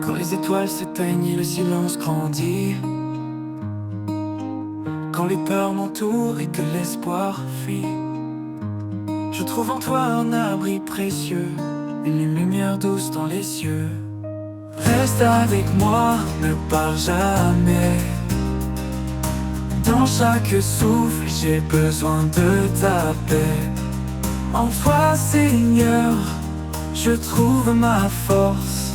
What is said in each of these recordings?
Quand les étoiles s'éteignent et le silence grandit, quand les peurs m'entourent et que l'espoir fuit, je trouve en toi un abri précieux, une lumière douce dans les cieux. Reste avec moi, ne pars jamais. Dans chaque souffle, j'ai besoin de ta paix. En toi, Seigneur, je trouve ma force,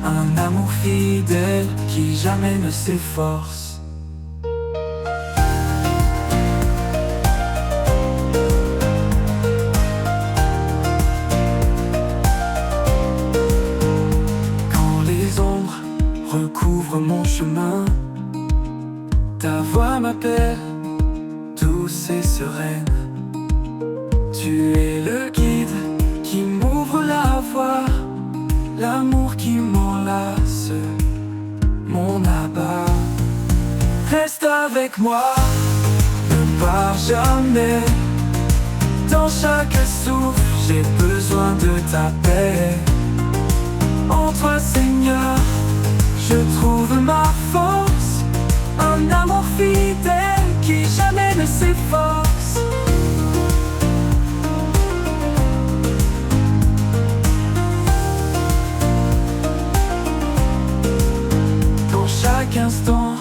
un amour fidèle qui jamais ne s'efforce. Quand les ombres recouvrent mon chemin, ta voix m'appelle, douce et sereine. Tu es le guide qui m'ouvre la voie, l'amour qui m'enlace, mon abat. Reste avec moi, ne pars jamais. Dans chaque souffle, j'ai besoin de ta paix. En toi, Seigneur, je trouve ma force, un amour fidèle qui jamais ne s'efforce. Dans chaque instant,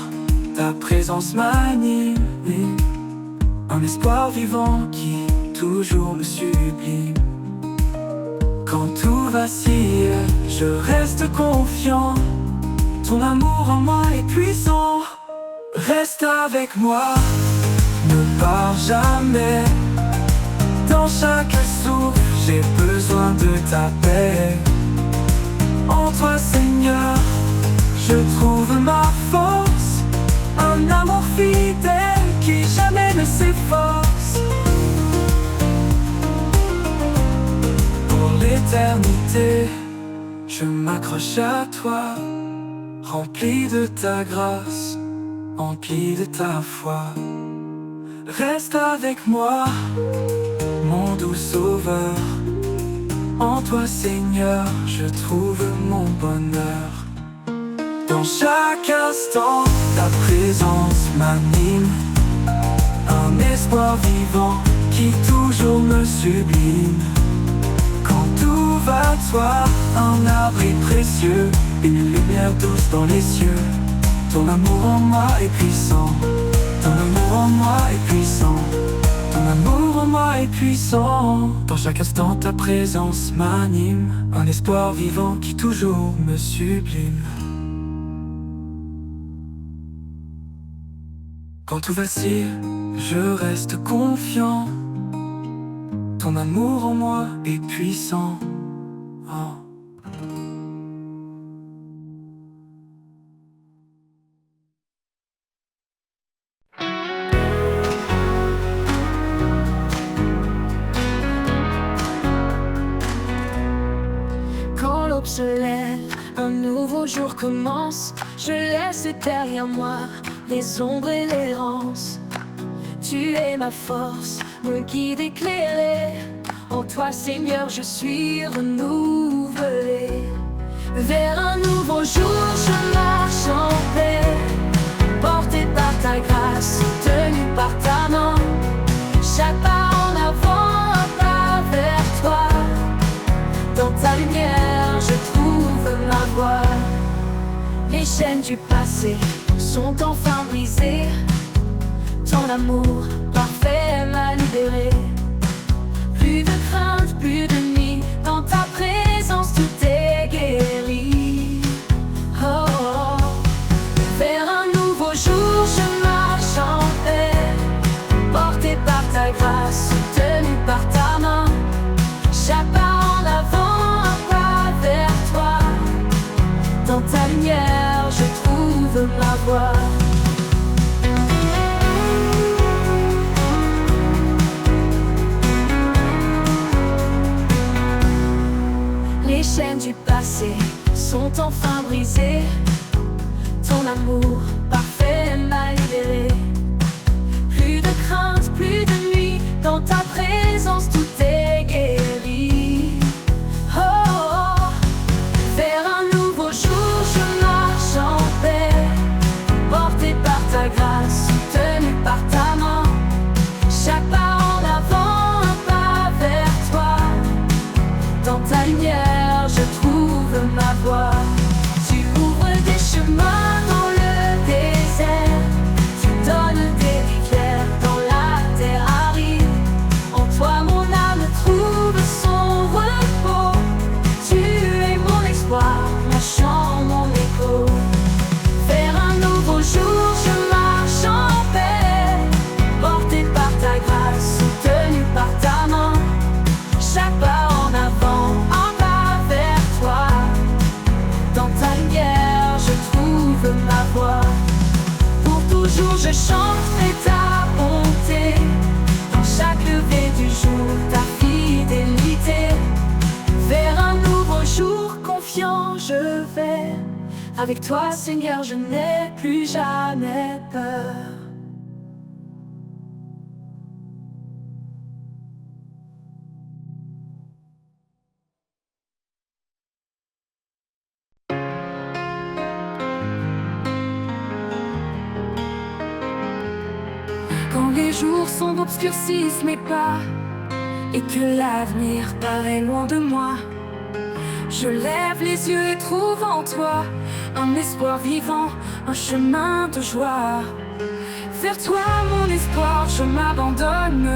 ta présence m'anime, un espoir vivant qui toujours me sublime. Quand tout vacille, je reste confiant, ton amour en moi est puissant. Reste avec moi, ne pars jamais. Dans chaque souffle, j'ai besoin de ta paix. En toi, Seigneur, je trouve ma force, un amour fidèle qui jamais ne s'efforce. Pour l'éternité, je m'accroche à toi, rempli de ta grâce, empli de ta foi. Reste avec moi, mon doux sauveur. En toi, Seigneur, je trouve mon bonheur. Dans chaque instant, ta présence m'anime, un espoir vivant qui toujours me sublime. Quand tout va de toi, un abri précieux, une lumière douce dans les cieux. Ton amour en moi est puissant, ton amour en moi est puissant, ton amour en moi est puissant. Dans chaque instant, ta présence m'anime, un espoir vivant qui toujours me sublime. Quand tout vacille, je reste confiant, ton amour en moi est puissant. Oh. Quand l'aube se lève, un nouveau jour commence. Je laisse derrière moi les ombres et l'errance. Tu es ma force, mon guide éclairé. En toi, Seigneur, je suis renouvelé. Vers un nouveau jour, je marche en paix, porté par ta grâce, tenu par ta main. Chaque pas en avant, un pas vers toi. Dans ta lumière, je trouve ma voie. Les chaînes du passé sont enfin brisées. Ton amour parfait m'a libéré. Plus de crainte, plus de nuit. Dans ta présence, tout est guéri. Oh, oh. Vers un nouveau jour, je marche en paix, porté par ta grâce, tenu par ta main. Chaque pas en avant, un pas vers toi. Dans ta lumière, je trouve ma voie. Les chaînes du passé sont enfin brisées. Ton amour parfait m'a libéré. Plus de crainte, plus de nuit. Dans ta présence, tout est guéri. Oh, oh, oh. Vers un nouveau jour, je je chanterai ta bonté. Dans chaque lever du jour, ta fidélité. Vers un nouveau jour confiant, je vais. Avec toi, Seigneur, je n'ai plus jamais peur. Quand les jours sombres obscurcissent mes pas et que l'avenir paraît loin de moi, je lève les yeux et trouve en toi un espoir vivant, un chemin de joie. Vers toi, mon espoir, je m'abandonne.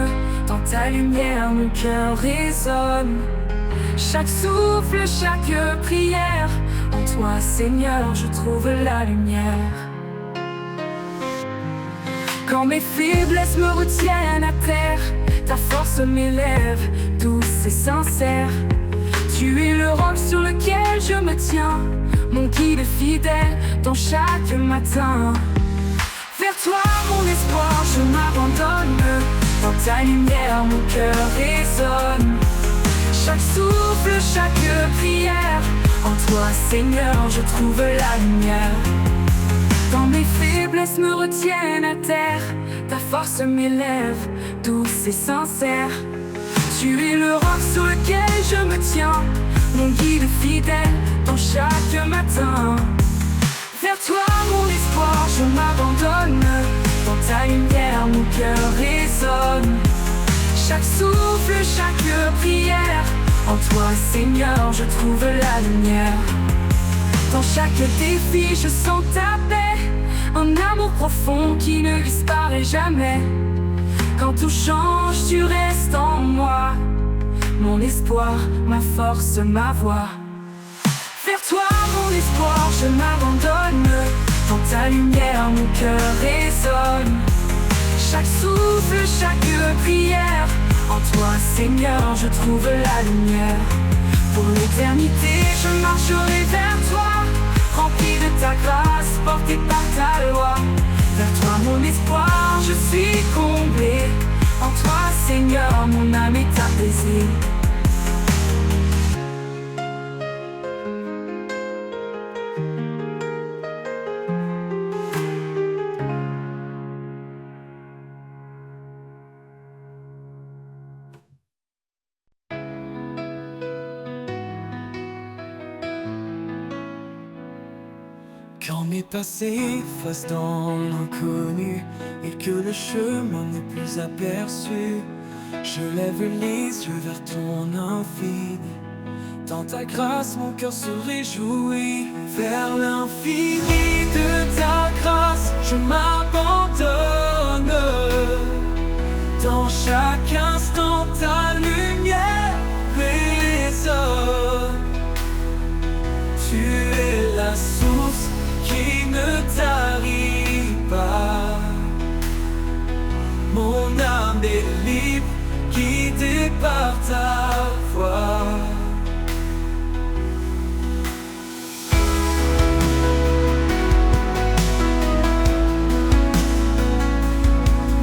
Dans ta lumière, mon cœur résonne. Chaque souffle, chaque prière, en toi, Seigneur, je trouve la lumière. Quand mes faiblesses me retiennent à terre, ta force m'élève, douce et sincère. Tu es le roc sur lequel je me tiens, mon guide fidèle dans chaque matin. Vers toi, mon espoir, je m'abandonne. Dans ta lumière, mon cœur résonne. Chaque souffle, chaque prière, en toi, Seigneur, je trouve la lumière. Quand mes faiblesses me retiennent à terre, ta force m'élève, douce et sincère. Tu es le roc sur lequel je me tiens, mon guide fidèle dans chaque matin. Vers toi, mon espoir, je m'abandonne. Dans ta lumière, mon cœur résonne. Chaque souffle, chaque prière, en toi, Seigneur, je trouve la lumière. Dans chaque défi, je sens ta paix, un amour profond qui ne disparaît jamais. Quand tout change, tu restes en moi, mon espoir, ma force, ma voix. Vers toi, mon espoir, je m'abandonne. Dans ta lumière, mon cœur résonne. Chaque souffle, chaque prière, en toi, Seigneur, je trouve la lumière. Pour l'éternité, je marcherai vers toi, rempli de ta grâce, porté par ta loi. Vers toi, mon espoir, je suis comblé. En toi, Seigneur, mon âme est apaisée. Quand mes passés fassent dans l'inconnu et que le chemin n'est plus aperçu, je lève les yeux vers ton infini. Dans ta grâce, mon cœur se réjouit. Vers l'infini de ta grâce, je m'abandonne. Dans chaque instant, ta lumière résonne. Tu es la source qui ne tarit pas. Mon âme est libre, guidée par ta voix.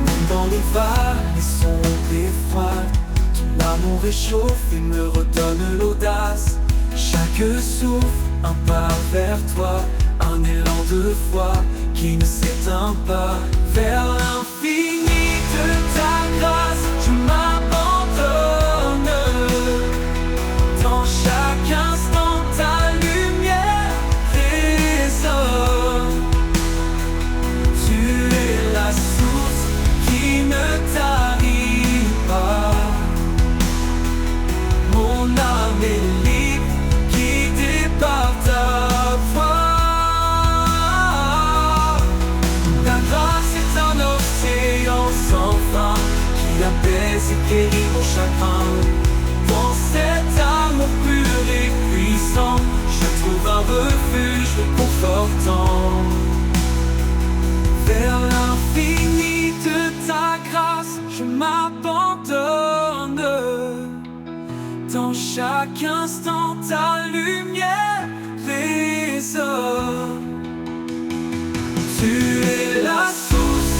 Même dans les vallées sombres et froides, ton amour réchauffe et me redonne l'audace. Chaque souffle, un pas vers toi, un élan de foi qui ne s'éteint pas. Vers l'infini de ta grâce, je m'abandonne. Dans chaque instant, ta lumière résonne. Tu es la source qui ne tarit pas. Mon âme est libre, guidée par ta voix. Sans fin, qui apaise et guérit mon chagrin. Dans cet amour pur et puissant, je trouve un refuge réconfortant. Vers l'infini de ta grâce, je m'abandonne. Dans chaque instant, ta lumière résonne. Tu es la source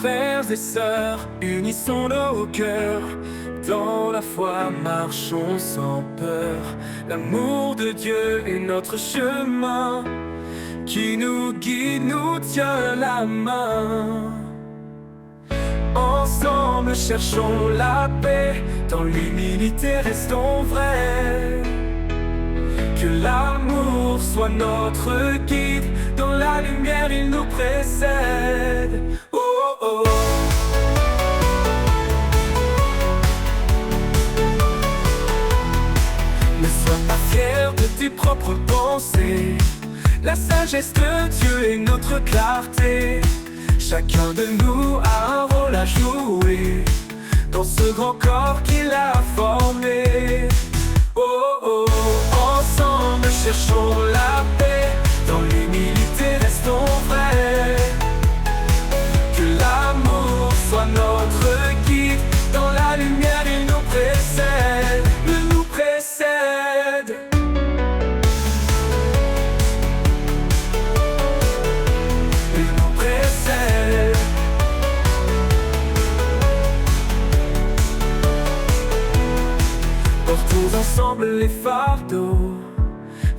frères et sœurs, unissons nos cœurs. Dans la foi, marchons sans peur. L'amour de Dieu est notre chemin, qui nous guide, nous tient la main. Ensemble cherchons la paix, dans l'humilité restons vrais. Que l'amour soit notre guide, dans la lumière il nous précède. Oh, oh, oh. Ne sois pas fier de tes propres pensées, la sagesse de Dieu est notre clarté. Chacun de nous a un rôle à jouer dans ce grand corps qu'il a formé. Oh, oh, ensemble cherchons la paix, dans l'humilité restons vrais. Que l'amour soit notre guide, dans la lumière il nous précède, nous précède. Il nous précède. Portons ensemble les fardeaux,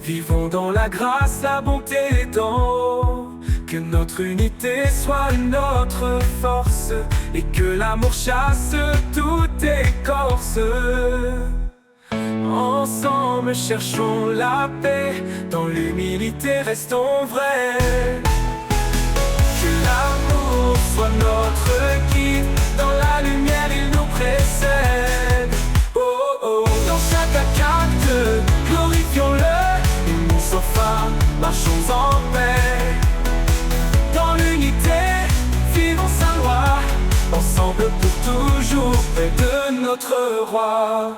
vivons dans la grâce, la bonté d'en haut. Que notre unité soit notre force, et que l'amour chasse toute écorce. Ensemble cherchons la paix, dans l'humilité restons vrais. Que l'amour soit notre guide, dans la lumière il nous précède. Oh, oh, dans chaque acte, glorifions-le, unis sans fin, marchons en paix. Dans l'unité, vivons sa loi, ensemble pour toujours, près de notre roi.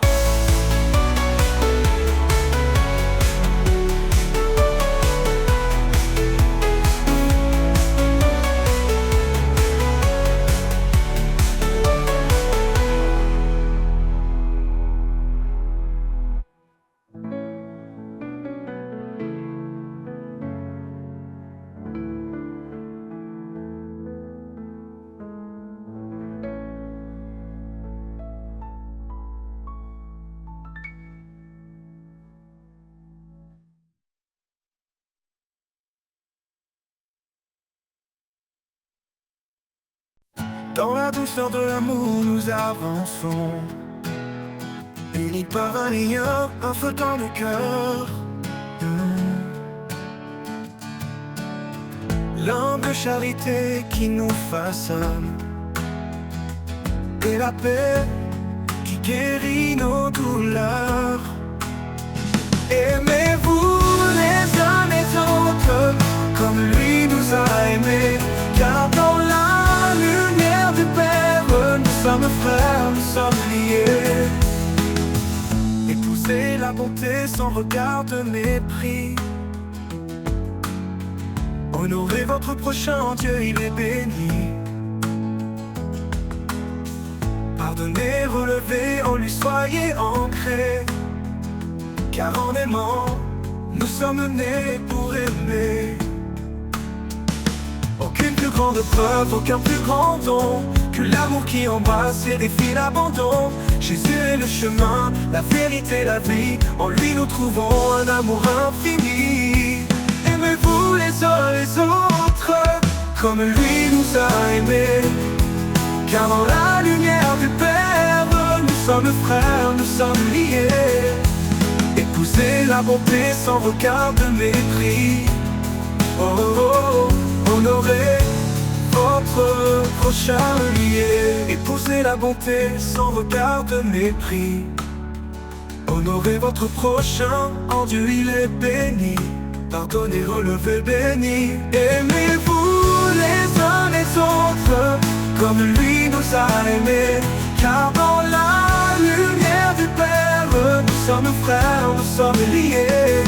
Dans la douceur de l'amour nous avançons, unis par un lien, un feu dans le cœur. L'humble charité qui nous façonne, et la paix qui guérit nos douleurs. Aimez-vous les uns les autres, comme lui nous a aimés, car dans la lumière du Père, nous sommes frères, nous sommes liés. Épousez la bonté sans regard de mépris. Honorez votre prochain, en Dieu il est béni. Pardonnez, relevez, en lui soyez ancrés. Car en aimant, nous sommes nés pour aimer. Aucune plus grande preuve, aucun plus grand don que l'amour qui embrasse et défie l'abandon. Jésus est le chemin, la vérité, la vie. En lui nous trouvons un amour infini. Aimez-vous les uns les autres, comme lui nous a aimés. Car dans la lumière du Père, nous sommes frères, nous sommes liés. Épousez la bonté sans regard de mépris. Oh, oh, oh, honorez votre prochain lié. Épousez la bonté sans regard de mépris. Honorez votre prochain, en Dieu il est béni. Pardonnez, relevez, béni. Aimez-vous les uns les autres, comme lui nous a aimés. Car dans la lumière du Père, nous sommes frères, nous sommes liés.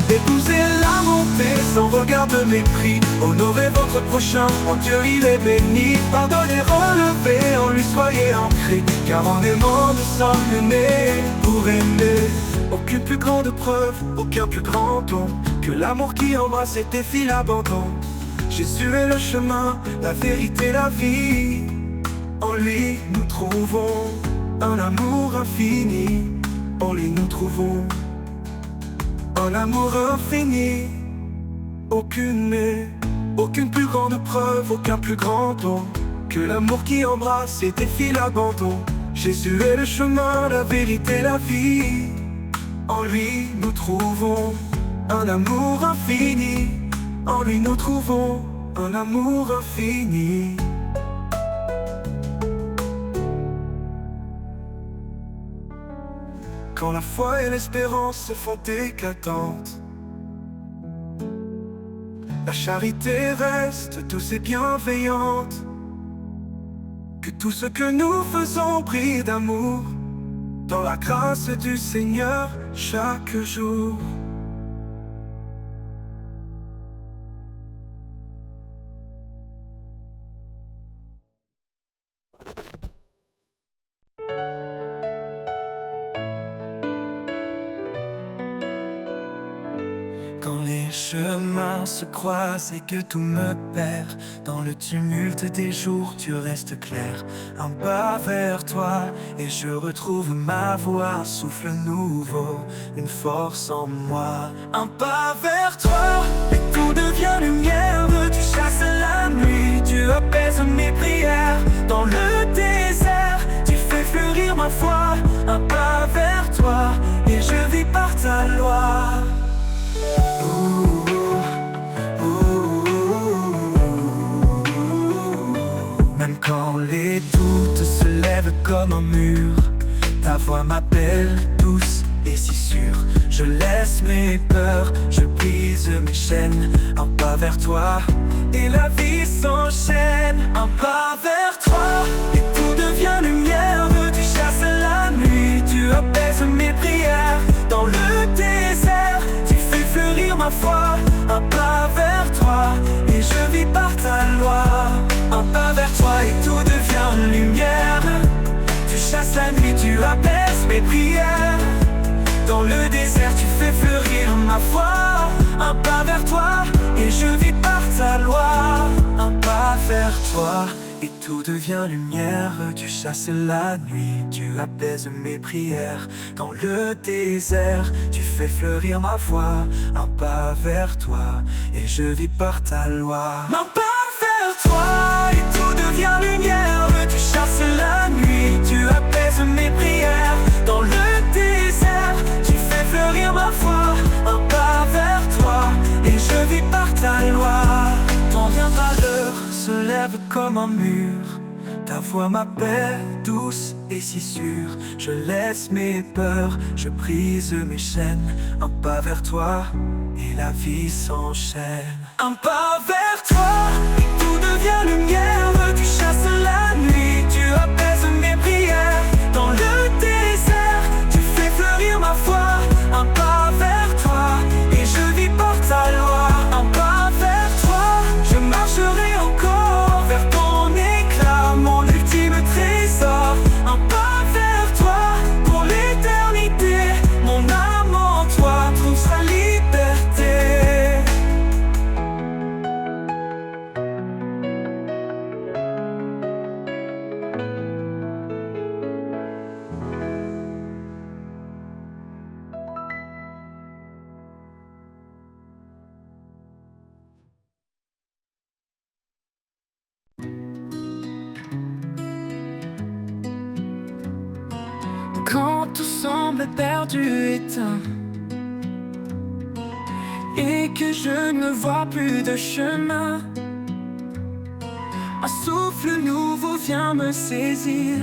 Épousez la bonté sans regard de mépris. Honorez votre prochain, en Dieu il est béni. Pardonnez, relevez, en lui soyez ancrés. Car en aimant nous sommes nés pour aimer. Aucune plus grande preuve, aucun plus grand don que l'amour qui embrasse et défie l'abandon. Jésus est le chemin, la vérité, la vie. En lui nous trouvons un amour infini. En lui nous trouvons un amour infini. Aucune plus grande preuve, aucun plus grand don que l'amour qui embrasse et défie l'abandon. Jésus est le chemin, la vérité, la vie. En lui nous trouvons un amour infini. En lui nous trouvons un amour infini. Quand la foi et l'espérance se font éclatantes, la charité reste douce et bienveillante. Que tout ce que nous faisons brille d'amour dans la grâce du Seigneur chaque jour. Quand les chemins se croisent et que tout me perd, dans le tumulte des jours tu restes clair. Un pas vers toi et je retrouve ma voix, un souffle nouveau, une force en moi. Un pas vers toi et tout devient lumière. Tu chasses la nuit, tu apaises mes prières. Dans le désert, tu fais fleurir ma foi. Un pas vers toi et je vis par ta loi. Même quand les doutes se lèvent comme un mur, ta voix m'appelle douce et si sûre. Je laisse mes peurs, je brise mes chaînes. Un pas vers toi et la vie s'enchaîne. Un pas vers toi et tout devient lumière. Tu chasses la nuit, tu apaises mes prières. Dans le désert, tu fais fleurir ma foi. Un pas vers toi et je vis par ta loi. Un pas vers toi et tout devient lumière. Tu chasses la nuit, tu apaises mes prières. Dans le désert, tu fais fleurir ma foi. Un pas vers toi et je vis par ta loi. Un pas vers toi et tout devient lumière. Tu chasses la nuit, tu apaises mes prières. Dans le désert, tu fais fleurir ma foi. Un pas vers toi et je vis par ta loi. Un pas vers toi et tout devient lumière. Tu chasses la nuit, tu apaises mes prières. Dans le désert, tu fais fleurir ma foi. Un pas vers toi et je vis par ta loi. Quand viendra l'heure, se lève comme un mur. Ta voix m'appelle douce et si sûre. Je laisse mes peurs, je brise mes chaînes. Un pas vers toi et la vie s'enchaîne. Un pas vers toi et tout devient lumière. Tu chasses la nuit, tu apaises mes prières. Dans le désert, tu fais fleurir ma foi. Un pas vers toi et je vis par ta loi. Un pas vers toi, je marcherai encore vers ton éclat, mon ultime trésor. Un pas vers toi pour l'éternité. Mon âme en toi trouve sa liberté. Quand tout semble perdu, éteint, et que je ne vois plus de chemin, un souffle nouveau vient me saisir.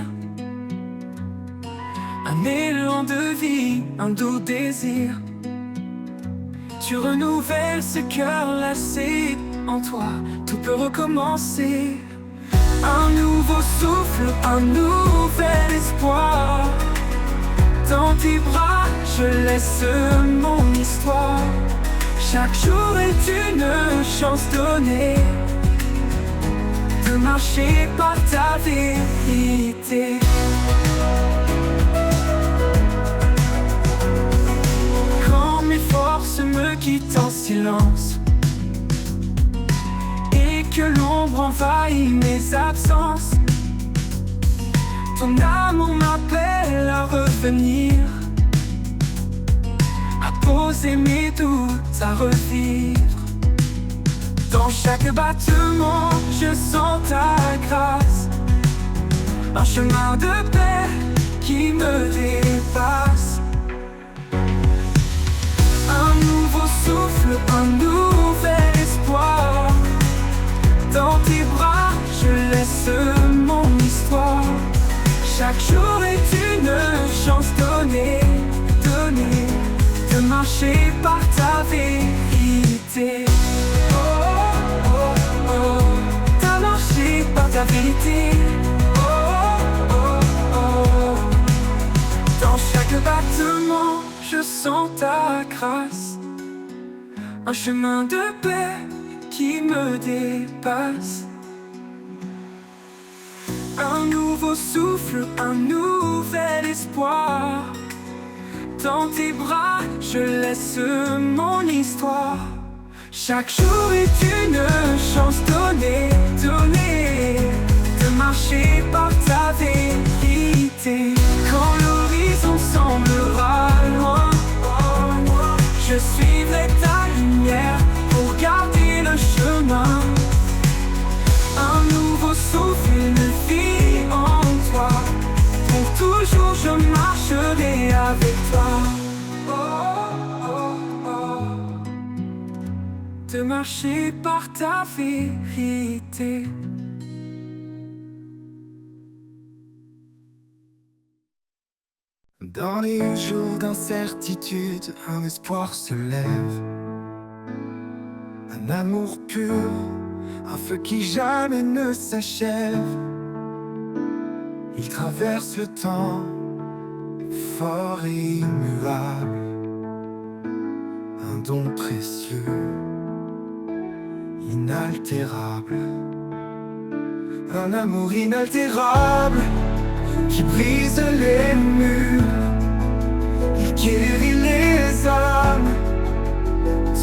Un élan de vie, un doux désir. Tu renouvelles ce cœur lassé. En toi, tout peut recommencer. Un nouveau souffle, un nouvel espoir. Dans tes bras, je laisse mon histoire. Chaque jour est une chance donnée de marcher par ta vérité. Quand mes forces me quittent en silence Ton amour m'appelle à revenir, à poser mes doutes, à revivre. Dans chaque battement, je sens ta grâce, un chemin de paix qui me dépasse. Un nouveau souffle, un nouvel espoir. Dans tes bras, je laisse mon histoire. Chaque jour est une chance donnée, donnée, de marcher par ta vérité. Oh, oh, oh, de marcher par ta vérité. Oh, oh, oh. Dans chaque battement, je sens ta grâce, un chemin de paix qui me dépasse. Un nouveau souffle, un nouvel espoir. Dans tes bras, je laisse mon histoire. Chaque jour est une chance donnée, donnée, de marcher par ta vérité. Quand l'horizon semblera loin, je suivrai ta lumière pour garder le chemin. Un nouveau souffle, une vie en toi. Pour toujours je marcherai avec toi. Oh, oh, oh. De marcher par ta vérité. Dans les jours d'incertitude, un espoir se lève. Un amour pur, un feu qui jamais ne s'achève. Il traverse le temps, fort et immuable. Un don précieux, inaltérable. Un amour inaltérable qui brise les murs. Il guérit les âmes,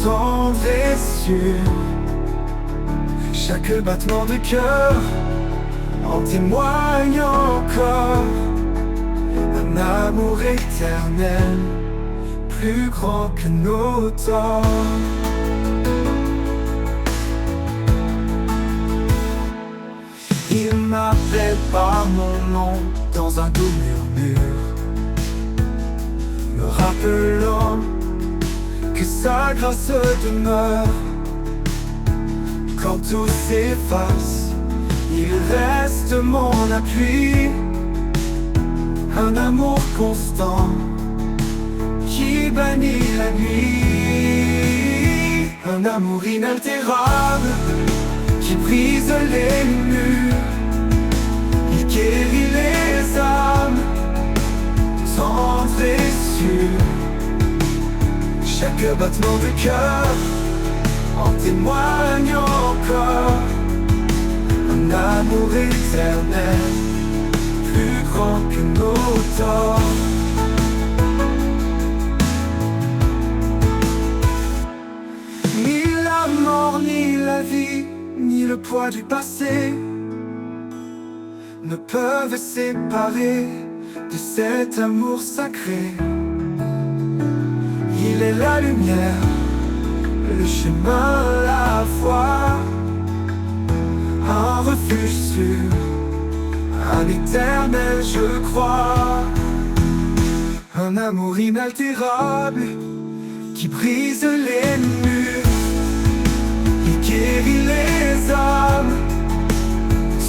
tendre et sûr. Chaque battement de cœur en témoigne encore. Un amour éternel, plus grand que nos torts. Il m'appelle par mon nom dans un doux murmure, me rappelant que sa grâce demeure. Quand tout s'efface, il reste mon appui. Un amour constant qui bannit la nuit. Un amour inaltérable qui brise les murs. Il guérit les âmes, tendre et sûr. Chaque battement de cœur en témoigne encore. Un amour éternel, plus grand que nos torts. Ni la mort, ni la vie, ni le poids du passé ne peuvent séparer de cet amour sacré. Il est la lumière, le chemin, la foi, un refuge sûr, un éternel je crois. Un amour inaltérable qui brise les murs. Il guérit les âmes,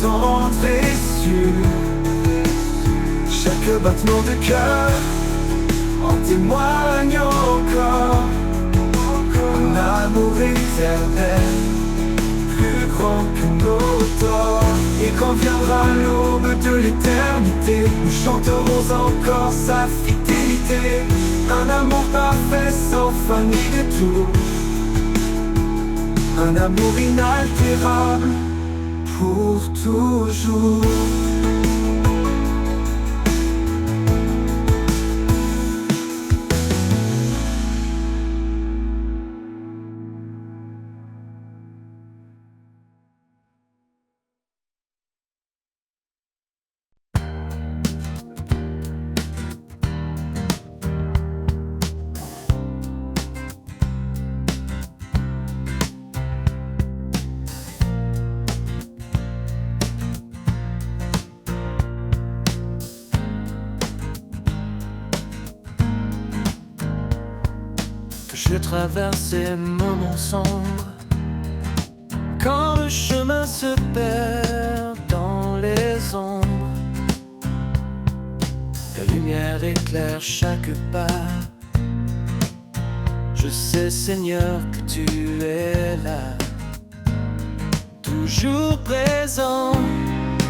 tendre et sûr. Chaque battement de cœur en témoigne encore. Un amour éternel, plus grand que nos torts. Et quand viendra l'aube de l'éternité, nous chanterons encore sa fidélité. Un amour parfait sans fin ni détour. Un amour inaltérable pour toujours. Je traverse ces moments sombres, quand le chemin se perd dans les ombres. Ta lumière éclaire chaque pas. Je sais, Seigneur, que tu es là, toujours présent,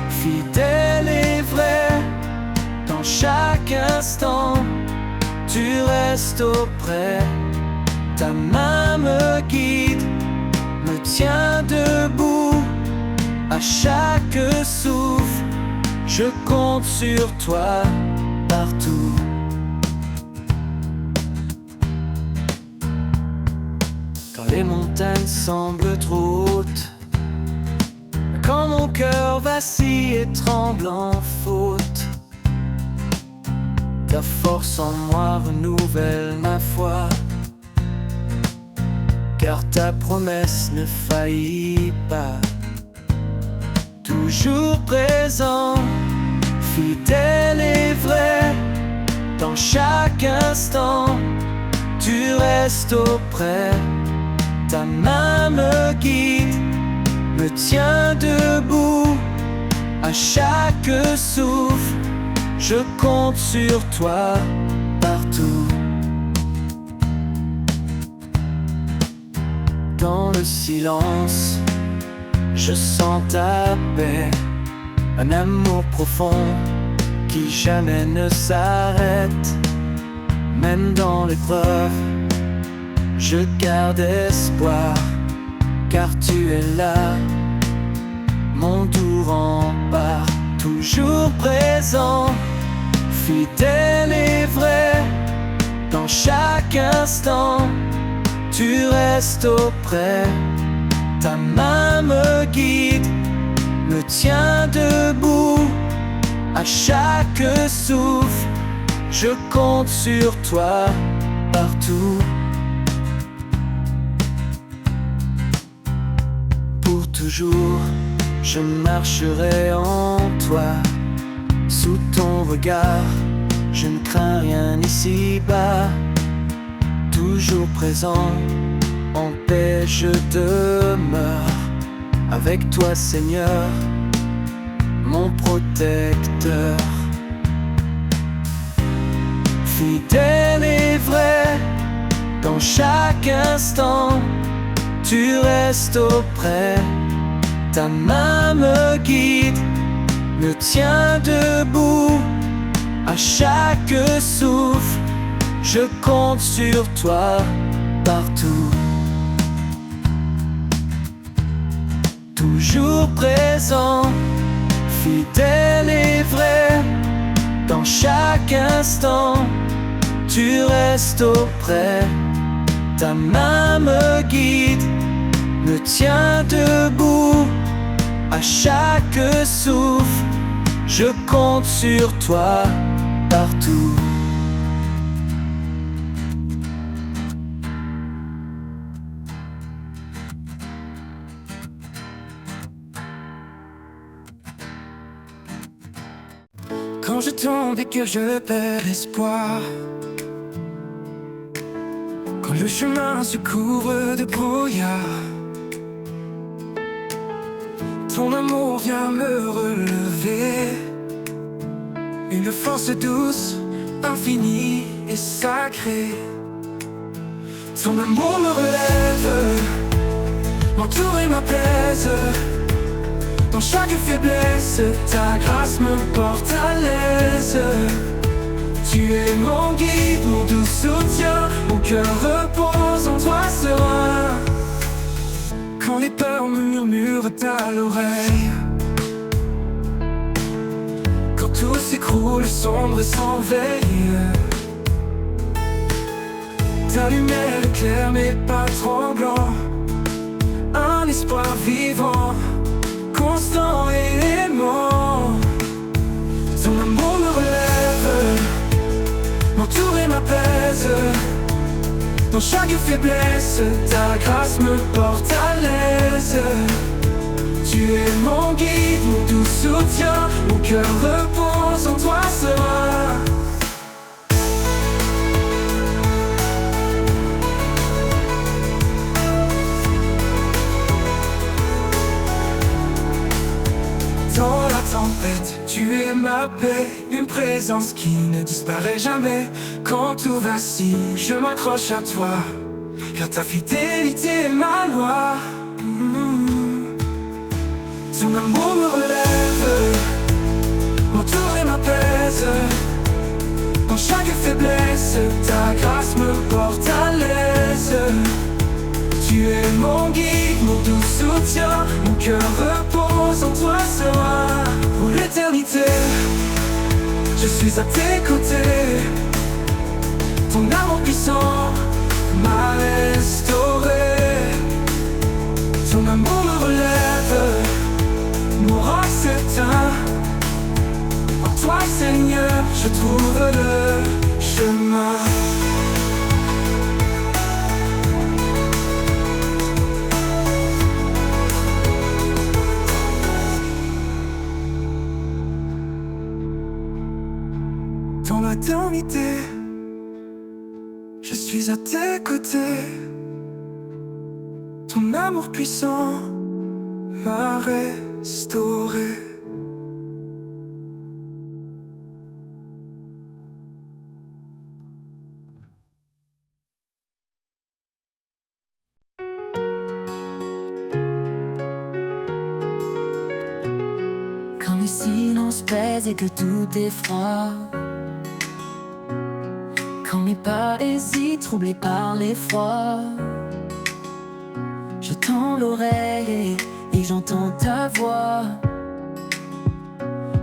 fidèle et vrai. Dans chaque instant, tu restes auprès. Ta main me guide, me tient debout. À chaque souffle, je compte sur toi partout. Quand les montagnes semblent trop hautes, quand mon cœur vacille et tremble en faute, ta force en moi renouvelle ma foi. Car ta promesse ne faillit pas. Toujours présent, fidèle et vrai. Dans chaque instant, tu restes auprès. Ta main me guide, me tient debout. À chaque souffle, je compte sur toi partout. Dans le silence, je sens ta paix. Un amour profond qui jamais ne s'arrête. Même dans l'épreuve, je garde espoir. Car tu es là, mon doux rempart. Toujours présent, fidèle et vrai. Dans chaque instant, tu restes auprès. Ta main me guide, me tient debout. À chaque souffle, je compte sur toi partout. Pour toujours, je marcherai en toi. Sous ton regard, je ne crains rien ici-bas. Toujours présent, en paix je demeure. Avec toi, Seigneur, mon protecteur. Fidèle et vrai, dans chaque instant, tu restes auprès. Ta main me guide, me tient debout. À chaque souffle, je compte sur toi partout. Toujours présent, fidèle et vrai. Dans chaque instant, tu restes auprès. Ta main me guide, me tient debout. À chaque souffle, je compte sur toi partout. Quand je tombe et que je perds espoir, quand le chemin se couvre de brouillard, ton amour vient me relever. Une force douce, infinie et sacrée. Ton amour me relève, m'entoure et m'apaise. Dans chaque faiblesse, ta grâce me porte à l'aise. Tu es mon guide, mon doux soutien. Mon cœur repose en toi serein. Quand les peurs murmurent à l'oreille, quand tout s'écroule, sombre et sans veille, ta lumière éclaire mes pas tremblants. Un espoir vivant, constant et aimant. Ton amour me relève, m'entoure et m'apaise. Dans chaque faiblesse, ta grâce me porte à l'aise. Tu es mon guide, mon doux soutien. Mon cœur repose en toi serein. Tu es ma paix, une présence qui ne disparaît jamais. Quand tout vacille, je m'accroche à toi, car ta fidélité est ma loi. Ton amour me relève, m'entoure et m'apaise. Dans chaque faiblesse, ta grâce me porte à l'aise. Tu es mon guide, mon doux soutien. Mon cœur repose en toi serein. Pour l'éternité, je suis à tes côtés. Ton amour puissant m'a restauré. Ton amour me relève, mon roc s'éteint. En toi Seigneur, je trouve le chemin. Dans l'éternité, je suis à tes côtés. Ton amour puissant m'a restauré. Quand le silence pèse et que tout est froid, quand mes pas hésitent, troublés par l'effroi, je tends l'oreille et j'entends ta voix.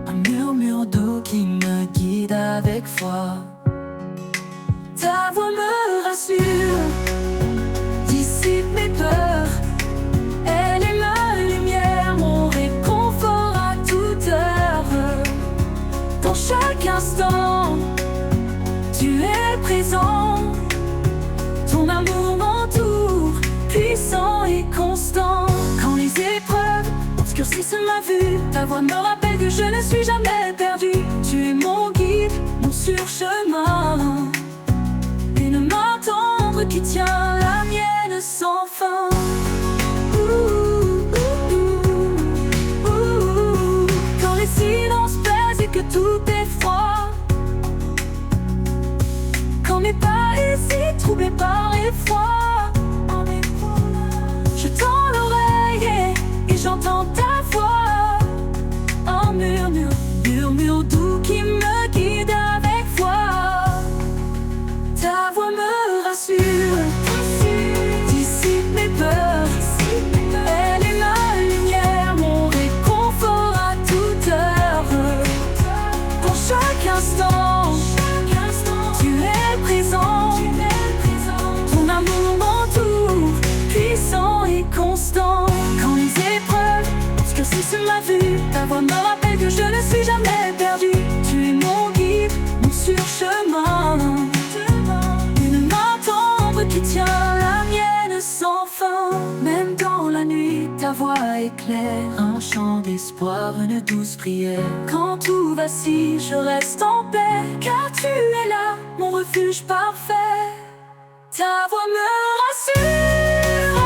Un murmure doux qui me guide avec foi. Ta voix me rassure, dissipe mes peurs. Elle est ma lumière, mon réconfort à toute heure. Dans chaque instant, tu es présent. Ton amour m'entoure, puissant et constant. Quand les épreuves obscurcissent ma vue, ta voix me rappelle que je ne suis jamais perdu. Tu es mon guide, mon surchemin, une main tendre qui tient la mienne sans fin. Quand les silences pèsent et que tout est froid, quand mes pas hésitent, troublés par l'effroi, je tends l'oreille et j'entends ta voix. Un murmure, murmure doux qui me guide avec foi. Ta voix me rassure, dissipe mes peurs. Elle est ma lumière, mon réconfort à toute heure. Pour chaque instant, tu es présent. Ton amour m'entoure, puissant et constant. Quand les épreuves obscurcissent ma vue, ta voix me rappelle que je ne suis jamais perdu. Tu es mon guide, mon surchemin, une main tendre qui tient la mienne sans fin. Même dans la nuit, ta voix éclaire un chant d'espoir, une douce prière. Quand tout vacille, je reste en paix, car tu es là, mon refuge parfait. Ta voix me rassure,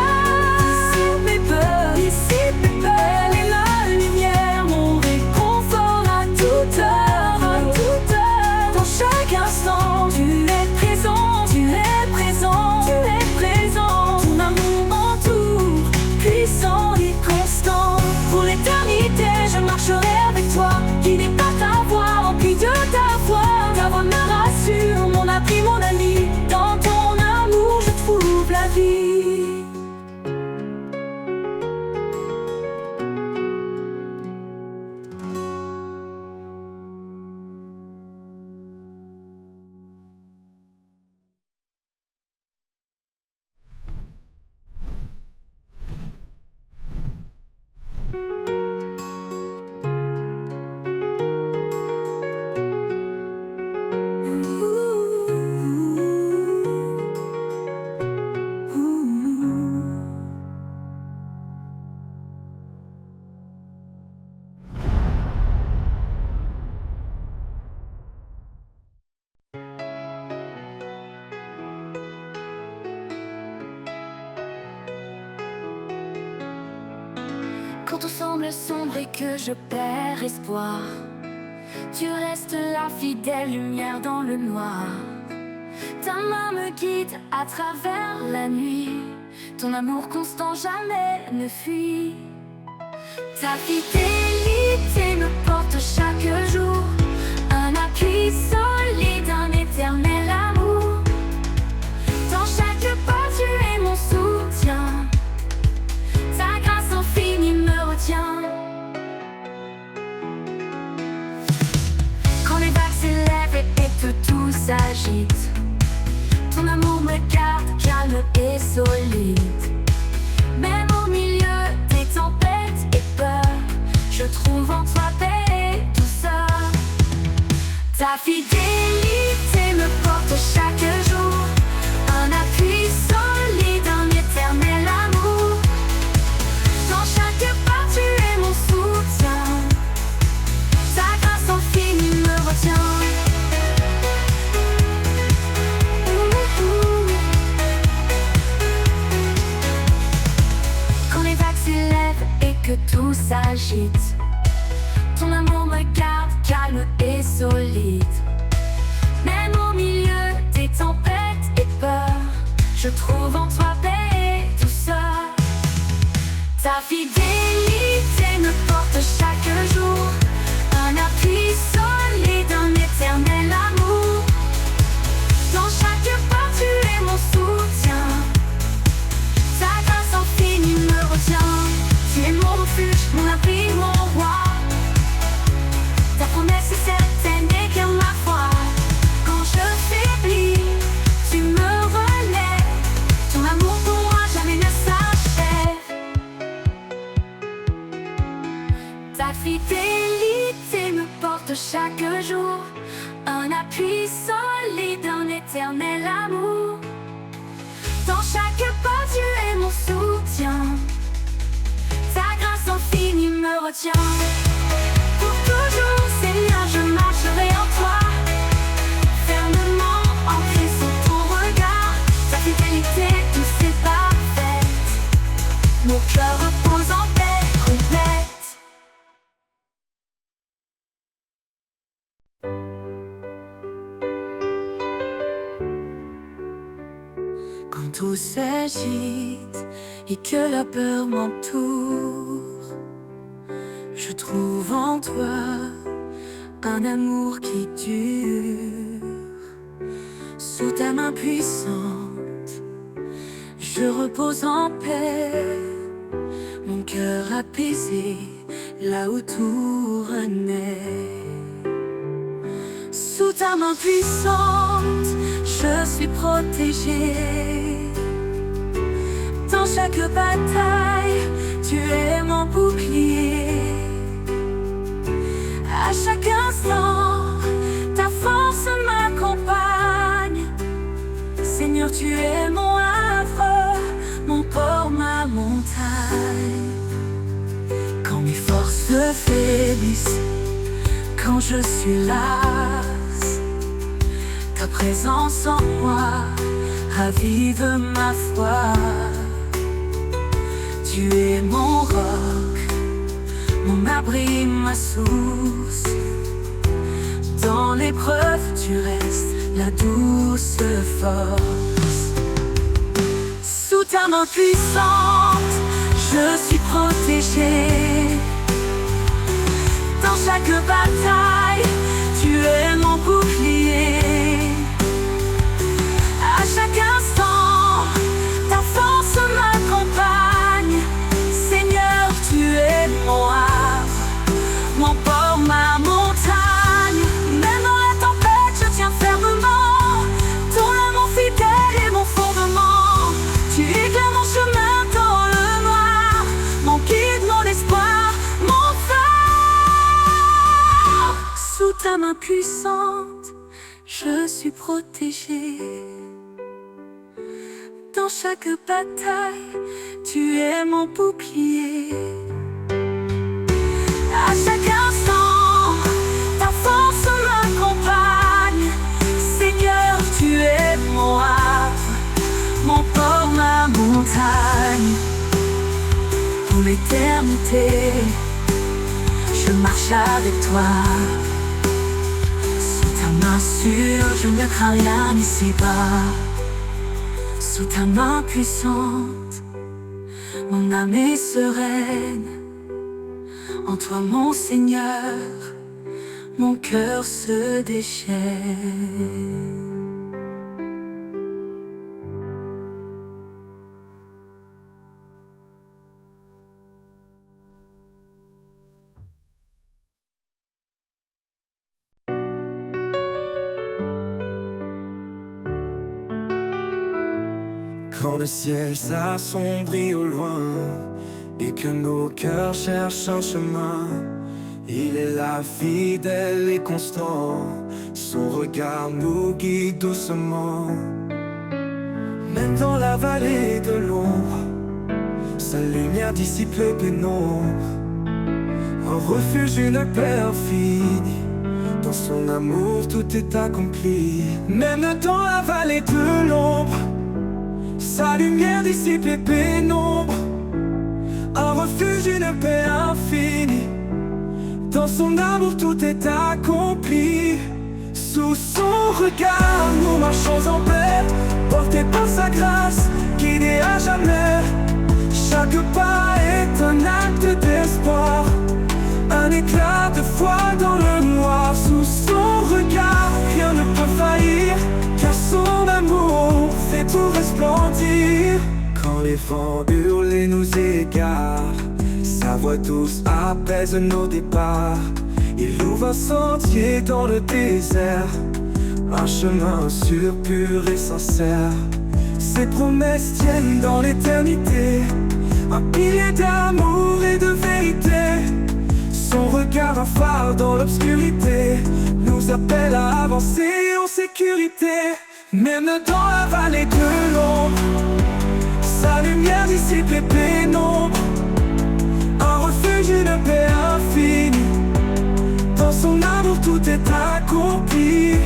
dissipe mes peurs, dissipe mes peurs. Elle est ma lumière, mon réconfort à toute heure, Dans chaque instant, tu es présent, tu es présent, tu es présent. Ton amour m'entoure, puissant et constant. Pour l'éternité, je marcherai avec toi, guidé par ta voix, rempli de ta foi. Ta voix me rassure, mon abri, mon ami. Dans ton amour, je trouve la vie. Quand tout semble sombre et que je perds espoir, Tu restes la fidèle lumière dans le noir. Ta main me guide à travers la nuit. Ton amour constant jamais ne fuit. Ta fidélité me porte chaque jour. Un appui solide, un éternel amour. Dans chaque pas tu es mon soutien. Ta grâce infinie me retient. Quand les vagues s'élèvent et que tout s'agite, ton amour me garde calme et solide. Même au milieu des tempêtes et peurs, je trouve en toi paix et douceur. Ta fidélité me porte chaque jour. Un appui solide, un éternel amour. Dans chaque pas tu es mon soutien. Ta grâce infinie me retient. Quand les vagues s'élèvent et que tout s'agite, ton amour me garde calme et solide. Même au milieu des tempêtes et peurs, je trouve en toi paix et douceur. Ta fidélité me porte chaque jour. Un appui solide, un éternel amour. Dans chaque pas tu es mon soutien. Ta grâce infinie me retient. Tu es mon refuge, mon abri, mon roi. Ta promesse est certaine et guère ma foi. Quand je faiblis, tu me relèves. Ton amour pour moi jamais ne s'achève. Ta fidélité me porte chaque jour. Un appui solide, un éternel amour. Dans chaque pas tu es mon soutien. Ta grâce infinie me retient. Pour toujours, Seigneur, je marcherai en toi. Fermement ancré sous ton regard. Ta fidélité douce et parfaite. Mon cœur repose en paix complète. Quand tout s'agite et que la peur m'entoure, je trouve en toi un amour qui dure. Sous ta main puissante, je repose en paix. Mon cœur apaisé, là où tout renaît. Sous ta main puissante, je suis protégée. Dans chaque bataille, tu es mon bouclier. À chaque instant, ta force m'accompagne. Seigneur, tu es mon havre, mon port, ma montagne. Quand mes forces faiblissent, quand je suis lasse, ta présence en moi ravive ma foi. Tu es mon roc, mon abri, ma source. Dans l'épreuve, tu restes la douce force. Sous ta main puissante, je suis protégée. Dans chaque bataille, tu es mon bouclier. À chaque instant, ta force m'accompagne. Seigneur, tu es mon havre, mon port, ma montagne. Même dans la tempête, je tiens fermement. Ton amour fidèle est mon fondement. Tu éclaires mon chemin dans le noir, mon guide, mon espoir, mon phare. Sous ta main puissante, je suis protégée. Dans chaque bataille, tu es mon bouclier. À chaque instant, ta force m'accompagne. Seigneur, tu es mon havre, mon port, ma montagne. Pour l'éternité, je marche avec toi. main sûre, je ne crains rien ici-bas. Sous ta main puissante, mon âme est sereine. En toi, mon Seigneur, mon cœur se déchaîne. Quand le ciel s'assombrit au loin et que nos cœurs cherchent un chemin, il est là fidèle et constant. Son regard nous guide doucement. Même dans la vallée de l'ombre, sa lumière dissipe les pénombres. Un refuge, une paix infinie. Dans son amour tout est accompli. Même dans la vallée de l'ombre, sa lumière dissipe les pénombres. Un refuge, une paix infinie. Dans son amour tout est accompli. Sous son regard nous marchons en paix, portés par sa grâce, guidés à jamais. Chaque pas est un acte d'espoir, un éclat de foi dans le noir. Sous son regard rien ne peut faillir, car son amour fait tout resplendir. Quand les vents hurlent et nous égarent, sa voix douce apaise nos départs. Il ouvre un sentier dans le désert, un chemin sûr, pur et sincère. Ses promesses tiennent dans l'éternité, un pilier d'amour et de vérité. Son regard, un phare dans l'obscurité, nous appelle à avancer en sécurité. Même dans la vallée de l'ombre, sa lumière dissipe les pénombres. Un refuge, une paix infinie. Dans son amour tout est accompli.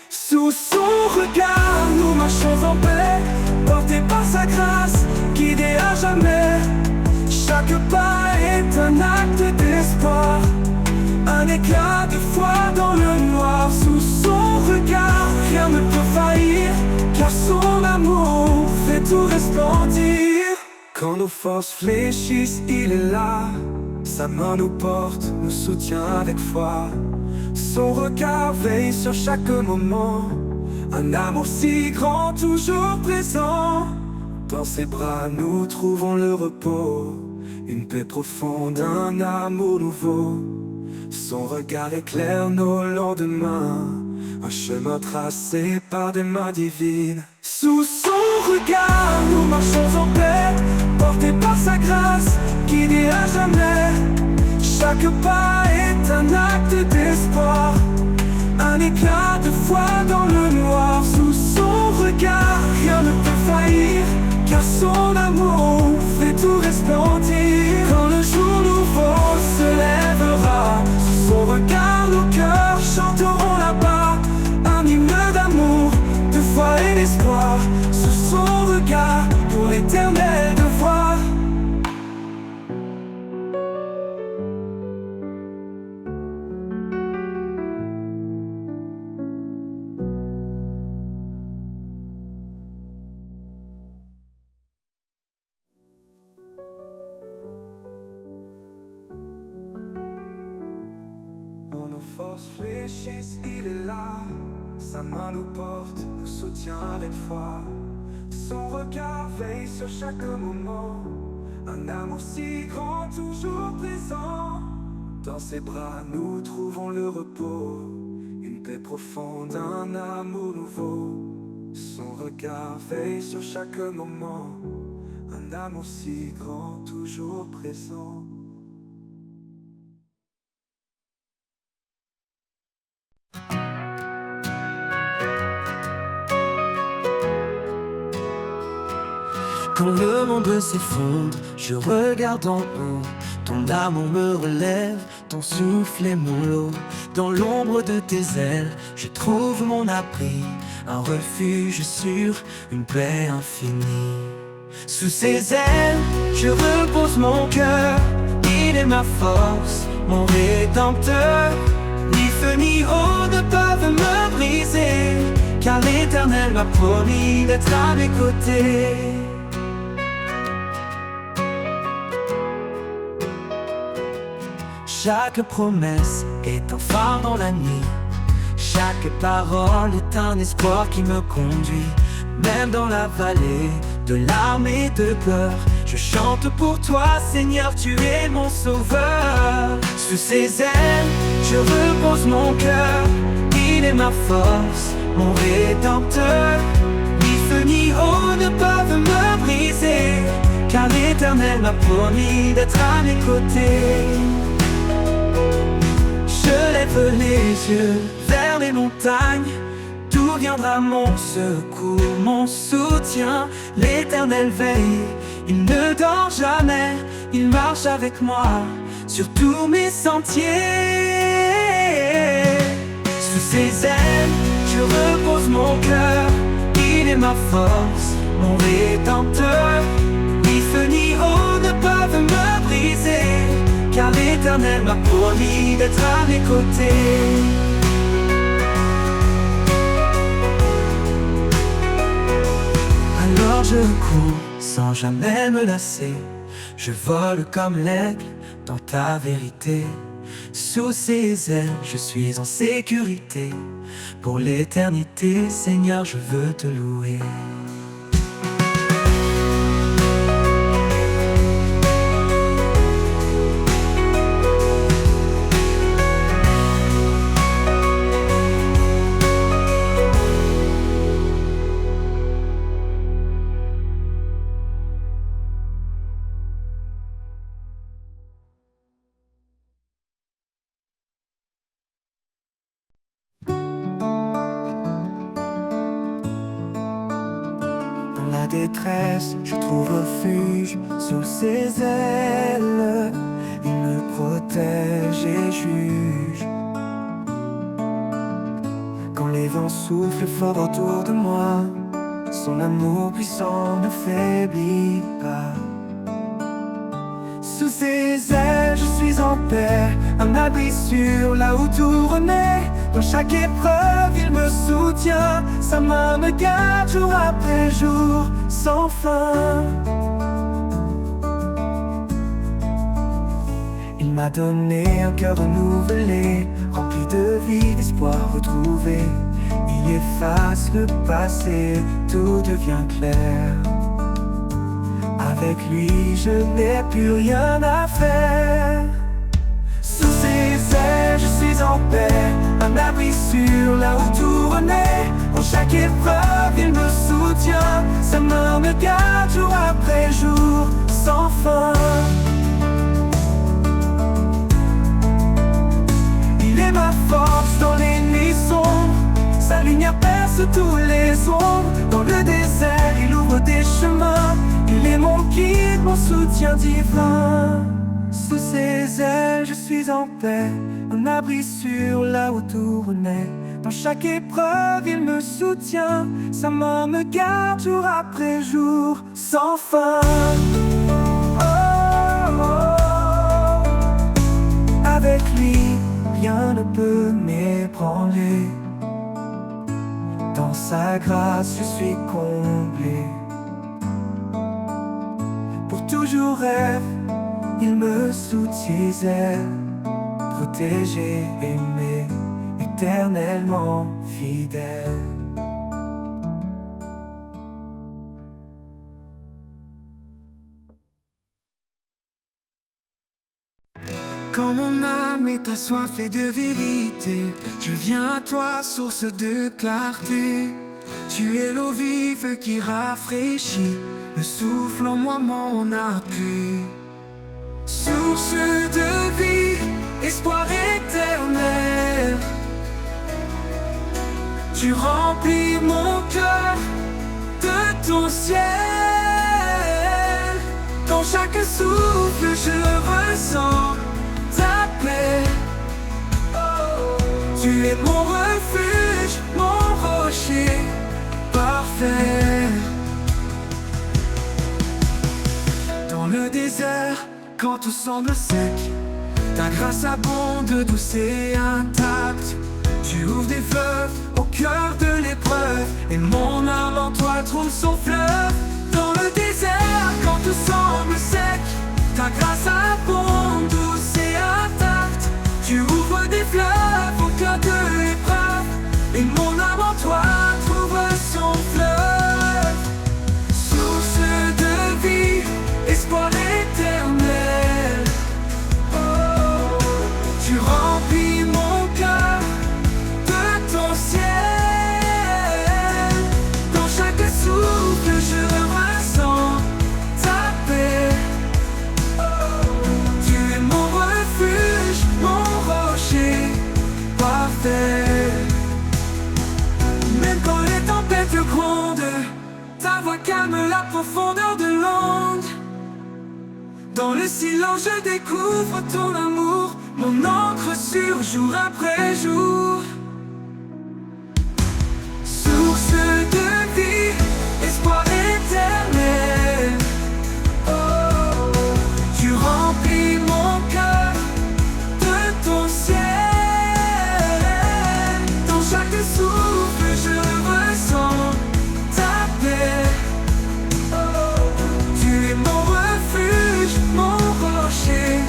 Sous son regard nous marchons en paix, portés par sa grâce, guidés à jamais. Chaque pas est un acte d'espoir, un éclat de foi dans le noir. Sous son regard rien ne peut faillir, car son amour fait tout resplendir. Quand nos forces fléchissent, il est là. Sa main nous porte, nous soutient avec foi. Son regard veille sur chaque moment, un amour si grand, toujours présent. Dans ses bras nous trouvons le repos, une paix profonde, un amour nouveau. Son regard éclaire nos lendemains, un chemin tracé par des mains divines. Sous son regard nous marchons en paix, portés par sa grâce, guidés à jamais. Chaque pas est un acte d'espoir, un éclat de foi dans le noir. Sous son regard rien ne peut faillir, car son amour fait tout resplendir. Quand le jour nouveau se lèvera, sous son regard nos cœurs chanteront là-bas, un hymne d'amour, de foi et d'espoir. Sous son regard pour l'éternel devoir. Nos forces fléchissent, il est là. Sa main nous porte, nous soutient avec foi. Son regard veille sur chaque moment, un amour si grand, toujours présent. Dans ses bras nous trouvons le repos, une paix profonde, un amour nouveau. Son regard veille sur chaque moment, un amour si grand, toujours présent. Quand le monde s'effondre, je regarde en haut. Ton amour me relève, ton souffle est mon lot. Dans l'ombre de tes ailes, je trouve mon abri, un refuge sûr, une paix infinie. Sous ses ailes, je repose mon cœur. Il est ma force, mon rédempteur. Ni feu ni eau ne peuvent me briser. l'Éternel m'a promis d'être à mes côtés. Chaque promesse est un phare dans la nuit. Chaque parole est un espoir qui me conduit. Même dans la vallée de larmes et de pleurs, je chante pour toi, Seigneur, tu es mon sauveur. Sous ses ailes, je repose mon cœur. Il est ma force, mon rédempteur. Ni feu ni eau ne peuvent me briser, car l'Éternel m'a promis d'être à mes côtés. Je lève les yeux vers les montagnes. D'où viendra mon secours, mon soutien? L'Éternel veille, il ne dort jamais. Il marche avec moi sur tous mes sentiers. Sous ses ailes, je repose mon cœur. Il est ma force, mon rédempteur. Ni feu ni eau ne peuvent me briser, car l'Éternel m'a promis d'être à mes côtés. Alors je cours sans jamais me lasser. Je vole comme l'aigle dans ta vérité. Sous ses ailes, je suis en sécurité. Pour l'éternité, Seigneur, je veux te louer. La détresse, je trouve refuge sous ses ailes. Il me protège et juge. Quand les vents soufflent fort autour de moi, son amour puissant ne faiblit pas. Sous ses ailes, je suis en paix, un abri sûr là où tout renaît. Dans chaque épreuve, il me soutient, sa main me garde jour après jour, sans fin. Il m'a donné un cœur renouvelé, rempli de vie, d'espoir retrouvé. Il efface le passé, tout devient clair. Avec lui, je n'ai plus rien à faire. Sous ses ailes, je suis en paix, un abri sûr là où tout renaît. Dans chaque épreuve, il me soutient, sa main me garde jour après jour, sans fin. Il est ma force dans les nuits sombres, sa lumière perce tous les ombres. Dans le désert, il ouvre des chemins. Il est mon guide, mon soutien divin. Sous ses ailes, je suis en paix, un abri sûr là où tout renaît. Dans chaque épreuve, il me soutient, sa main me garde jour après jour, sans fin. Oh, oh. Avec lui, rien ne peut m'ébranler. Dans sa grâce, je suis comblé. Pour toujours rêve, il me soutient, protégé, aimé, éternellement fidèle. Quand mon âme est assoiffée de vérité, je viens à toi, source de clarté. Tu es l'eau vive qui rafraîchit, le souffle en moi mon appui. Source de vie, espoir éternel. Tu remplis mon cœur de ton ciel. Dans chaque souffle je ressens ta paix. Tu es mon refuge, mon rocher parfait. Dans le désert, quand tout semble sec, ta grâce abonde, douce et intacte. Tu ouvres des fleuves au cœur de l'épreuve Et mon âme en toi trouve son fleuve. Dans le désert, quand tout semble sec, ta grâce abonde, douce et intacte. Tu ouvres des fleuves au cœur de l'épreuve. Et mon âme en toi trouve son fleuve. Source de vie, espoir éternel. Oh, tu remplis mon cœur de ton ciel. Dans chaque souffle je ressens ta paix. Tu es mon refuge, mon rocher parfait. Même quand les tempêtes grondent, ta voix calme la profondeur de l'onde. Dans le silence je découvre ton amour, mon encre sûre jour après jour. Source de vie, espoir éternel. Oh, tu remplis mon cœur de ton ciel. Dans chaque souffle je ressens ta paix. Oh, tu es mon refuge, mon rocher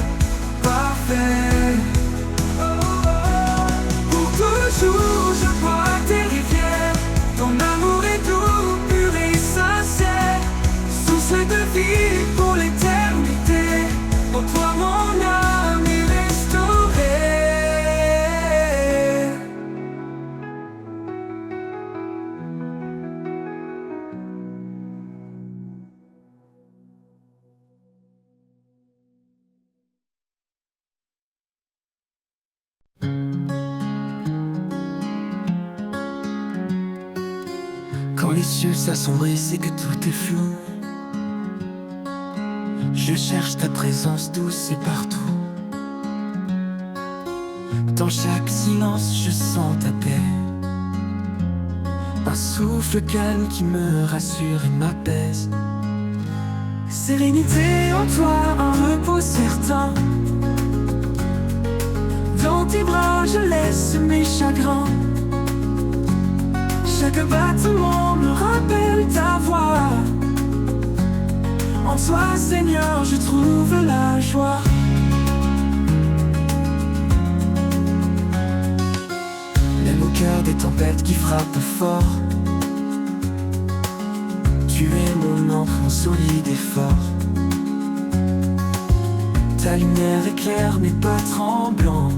parfait. Oh, pour toujours je bois tes rivières. Ton amour est doux, pur et sincère. Source de vie pour l'éternité. En toi mon âme est restaurée. Quand les cieux s'assombrissent et que tout est flou, je cherche ta présence douce et partout. Dans chaque silence je sens ta paix. Un souffle calme qui me rassure et m'apaise. Sérénité en toi, un repos certain. Dans tes bras je laisse mes chagrins. Chaque battement me rappelle ta voix. En toi Seigneur je trouve la joie. Même au cœur des tempêtes qui frappent fort, tu es mon ancre solide et fort. Ta lumière éclaire mes pas tremblants.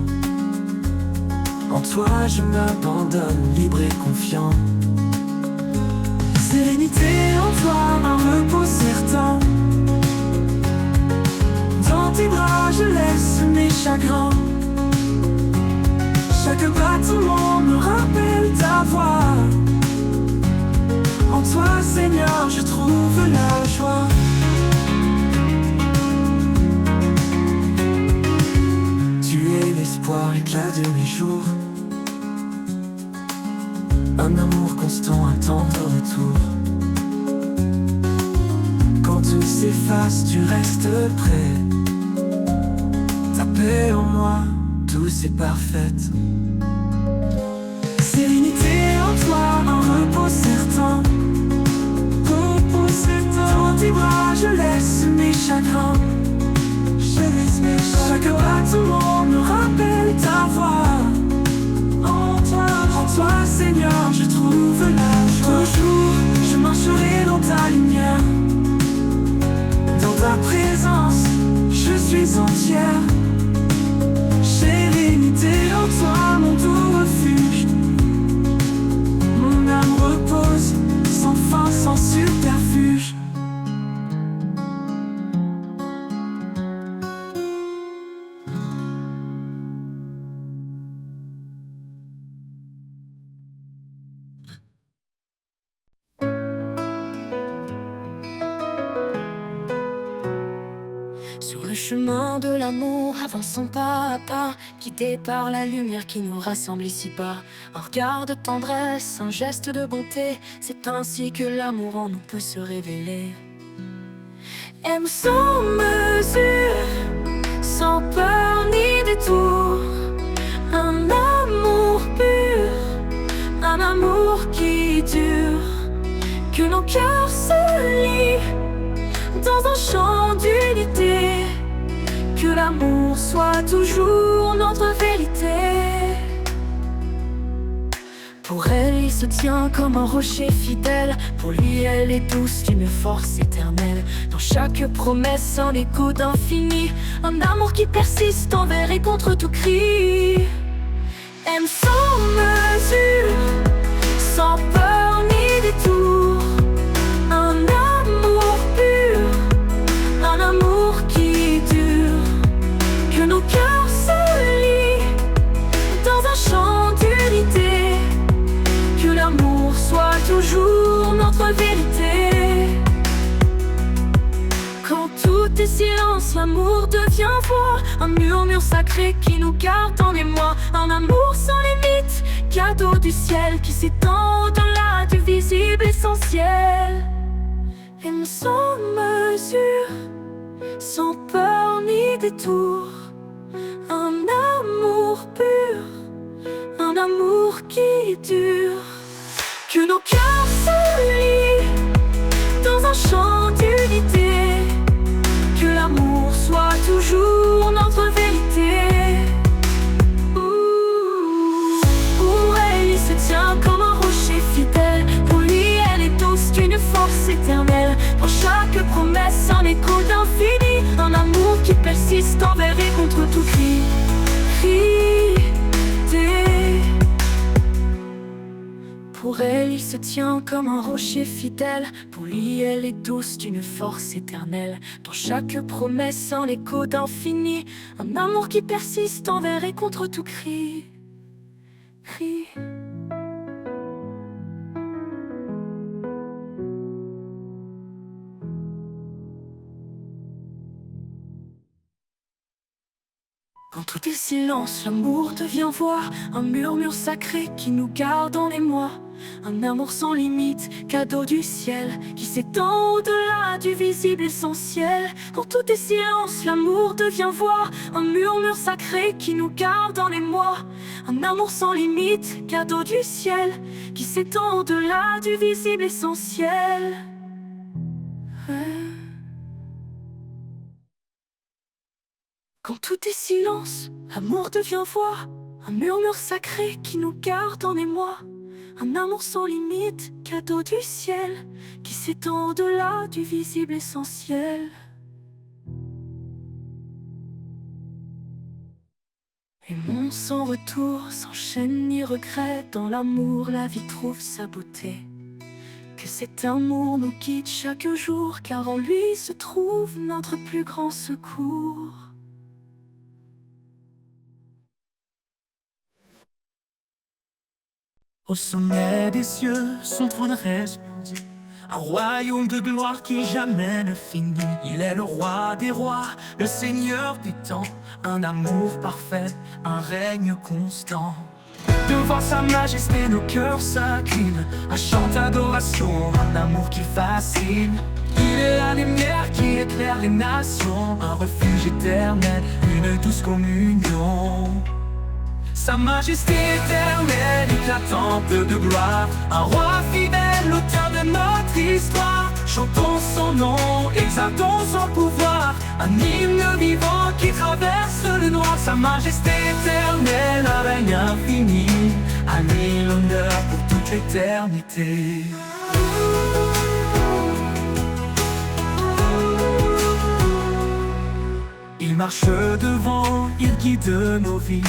En toi je m'abandonne, libre et confiant. Sérénité en toi, un repos certain. Dans tes bras je laisse mes chagrins. Chaque battement me rappelle ta voix. En toi Seigneur je trouve la joie. Tu es l'espoir, éclat de mes jours. Un amour constant, un tendre retour. Quand tout s'efface, tu restes près. Ta paix en moi, douce et parfaite. Sérénité en toi, un repos certain. Repos certain. Dans tes bras, je laisse mes chagrins. Chaque battement me rappelle ta voix. En toi Seigneur je trouve la joie. Toujours je marcherai dans ta lumière. Dans ta présence je suis entière. Sérénité en toi mon doux refuge. Mon âme repose sans fin, sans subterfuge. Sur le chemin de l'amour, avançons pas à pas, guidés par la lumière qui nous rassemble ici-bas. Un regard de tendresse, un geste de bonté, c'est ainsi que l'amour en nous peut se révéler. Aime sans mesure, sans peur ni détour. Un amour pur, un amour qui dure. cœurs se lient dans un chant d'unité. Que l'amour soit toujours notre vérité. Pour elle, il se tient comme un rocher fidèle. Pour lui, elle est douce d'une force éternelle. Dans chaque promesse, un écho d'infini. Un amour qui persiste envers et contre tout cri. Aime sans mesure, sans peur ni détour. Un amour pur, un amour qui dure. Que nos cœurs se lient dans un chant d'unité. Que l'amour soit toujours notre vérité. Quand tout est silence, l'amour devient voix. Un murmure sacré qui nous garde dans l'émoi. Un amour sans limite, cadeau du ciel qui s'étend au-delà du visible essentiel. Aime sans mesure, sans peur ni détour. Un amour pur, un amour qui dure. Que nos cœurs se lient dans un chant d'unité. Que l'amour soit toujours notre vérité. Pour elle, il se tient comme un rocher fidèle. Pour lui, elle est douce d'une force éternelle. Pour chaque promesse, un écho d'infini. Un amour qui persiste envers et contre tout cri. Pour elle, il se tient comme un rocher fidèle. Pour lui, elle est douce d'une force éternelle. Dans chaque promesse, un écho d'infini. Un amour qui persiste envers et contre tout cri. Quand tout est silence, l'amour devient voix. Un murmure sacré qui nous garde en émoi. Un amour sans limite, cadeau du ciel qui s'étend au-delà du visible essentiel. Quand tout est silence, l'amour devient voix. Un murmure sacré qui nous garde en émoi. Un amour sans limite, cadeau du ciel qui s'étend au-delà du visible essentiel. Quand tout est silence, l'amour devient voix. Un murmure sacré qui nous garde en émoi. Un amour sans limite, cadeau du ciel qui s'étend au-delà du visible essentiel. Aimons sans retour, sans chaîne ni regret. Dans l'amour, la vie trouve sa beauté. Que cet amour nous guide chaque jour, car en lui se trouve notre plus grand secours. Au sommet des cieux, son trône resplendit, un royaume de gloire qui jamais ne finit. Il est le roi des rois, le seigneur des temps, un amour parfait, un règne constant. Devant sa majesté, nos cœurs s'inclinent, un chant d'adoration, un amour qui fascine. Il est la lumière qui éclaire les nations, un refuge éternel, une douce communion. Sa majesté éternelle, éclatante de gloire, un roi fidèle, l'auteur de notre histoire. Chantons son nom, exaltons son pouvoir, un hymne vivant qui traverse le noir. Sa majesté éternelle, un règne infini, à lui l'honneur pour toute l'éternité. Il marche devant, il guide nos vies.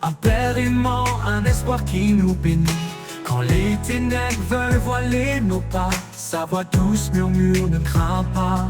Un père aimant, un espoir qui nous bénit. Quand les ténèbres veulent voiler nos pas, sa voix douce murmure, ne crains pas.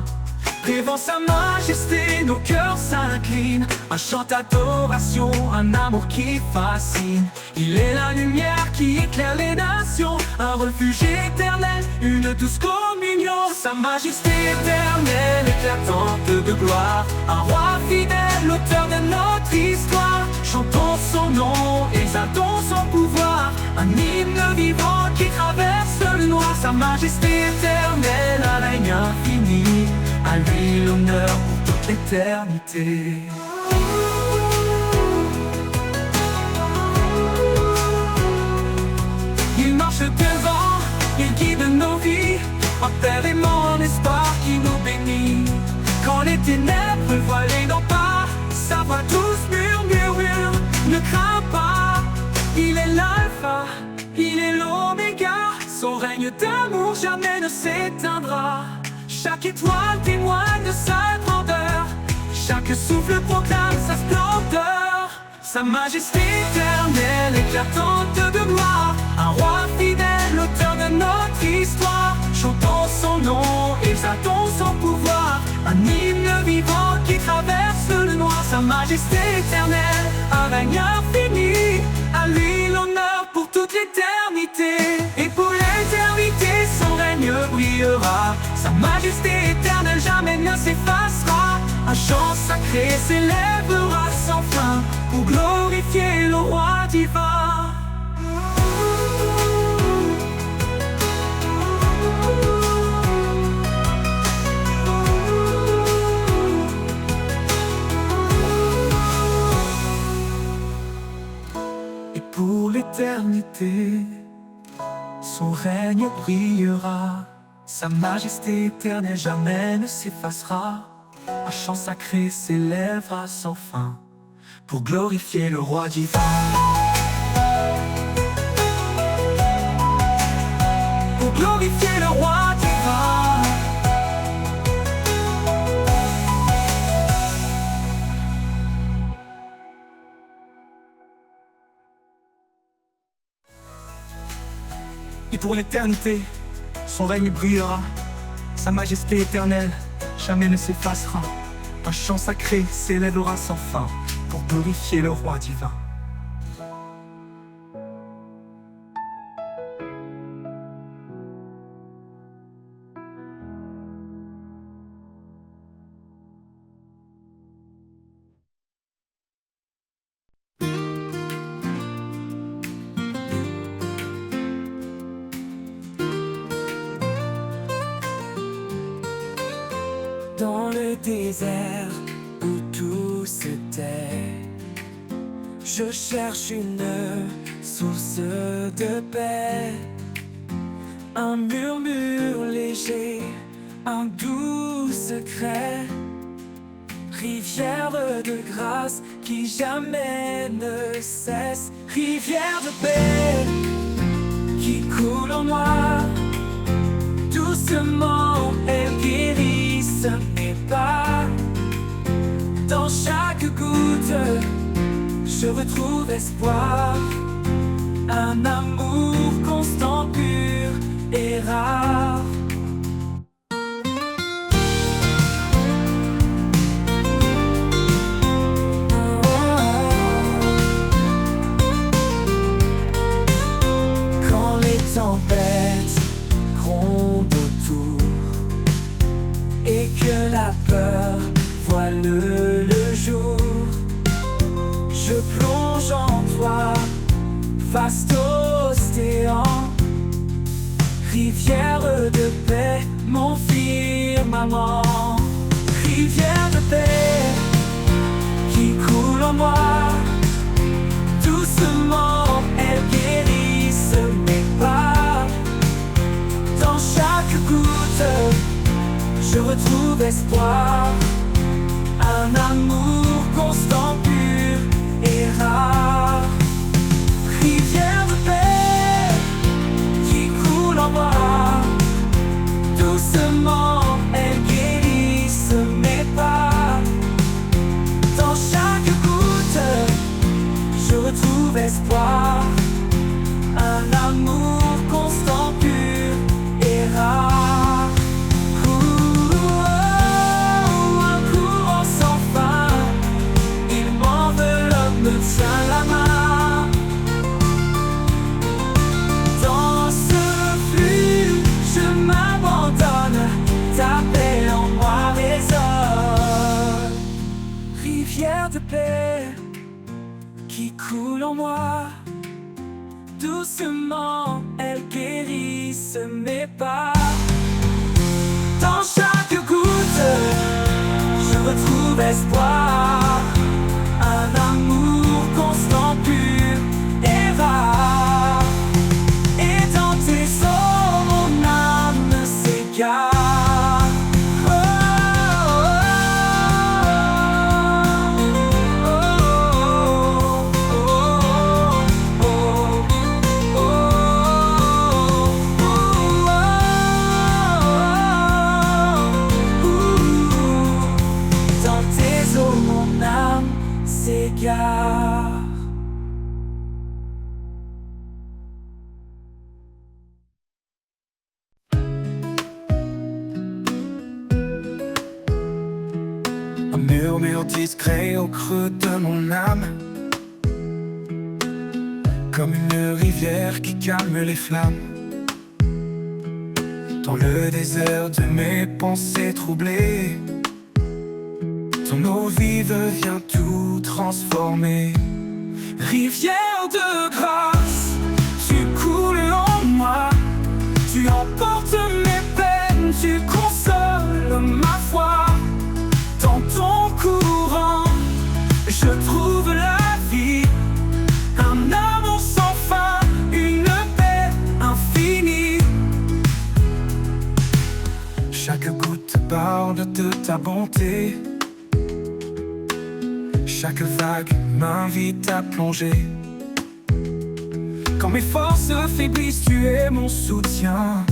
Devant sa majesté, nos cœurs s'inclinent, un chant d'adoration, un amour qui fascine. Il est la lumière qui éclaire les nations, un refuge éternel, une douce communion. Sa majesté éternelle, éclatante de gloire, un roi fidèle, l'auteur de notre histoire. Chantons son nom, exaltons son pouvoir, un hymne vivant qui traverse le noir. Sa majesté éternelle, un règne infini, à lui l'honneur pour toute l'éternité. Il marche devant, il guide nos vies, un Père est mon espoir qui nous bénit. Quand les ténèbres voilées n'ont pas, sa voix douce murmure, ne crains pas. Il est l'alpha, il est l'oméga, son règne d'amour jamais ne s'éteindra. Chaque étoile témoigne de sa grandeur, chaque souffle proclame sa splendeur. Sa majesté éternelle, éclatante de gloire, un roi fidèle, l'auteur de notre histoire. Chantons son nom, exaltons son pouvoir, un hymne vivant qui traverse le noir. Sa majesté éternelle, un règne infini, à lui l'honneur pour toute l'éternité. Et pour l'éternité, son règne brillera. Sa majesté éternelle jamais ne s'effacera. Un chant sacré s'élèvera sans fin pour glorifier le roi divin. Et pour l'éternité, son règne brillera. Sa majesté éternelle jamais ne s'effacera. Un chant sacré s'élèvera sans fin pour glorifier le roi divin. Pour glorifier le roi divin. Et pour l'éternité, son règne brillera. Sa majesté éternelle jamais ne s'effacera. Un chant sacré s'élèvera sans fin pour glorifier le roi divin. Dans le désert où tout se tait, je cherche une source de paix. Un murmure léger, un doux secret, rivière de grâce qui jamais ne cesse. Rivière de paix qui coule en moi, doucement elle guérit mes pas. Dans chaque goutte, je retrouve espoir, un amour constant, pur et rare. Quand les tempêtes grondent autour et que la peur voile le jour, je plonge en toi, vaste océan, rivière de paix, mon firmament. Rivière de paix qui coule en moi, doucement elle guérisse mes pas. Dans chaque goutte, je retrouve espoir, un amour constant, pur et rare. Rivière de paix qui coule en moi, doucement elle guérisse mes pas. Dans chaque goutte, je retrouve espoir, un amour constant, pur et rare. Tiens la main. Dans ce flux, je m'abandonne, ta paix en moi résonne. Rivière de paix qui coule en moi, doucement elle guérisse mes pas. Dans chaque goutte, je retrouve espoir, un amour constant, pur et rare. Et dans tes eaux, mon âme s'égare. murmure discret au creux de mon âme, comme une rivière qui calme les flammes. Dans le désert de mes pensées troublées, ton eau vive vient tout transformer. Rivière de grâce, tu coules en moi, tu emportes mes peines, tu consoles ma foi. Dans ton courant, je trouve la vie, un amour sans fin, une paix infinie. Chaque goutte parle de ta bonté, chaque vague m'invite à plonger. Quand mes forces faiblissent, tu es mon soutien,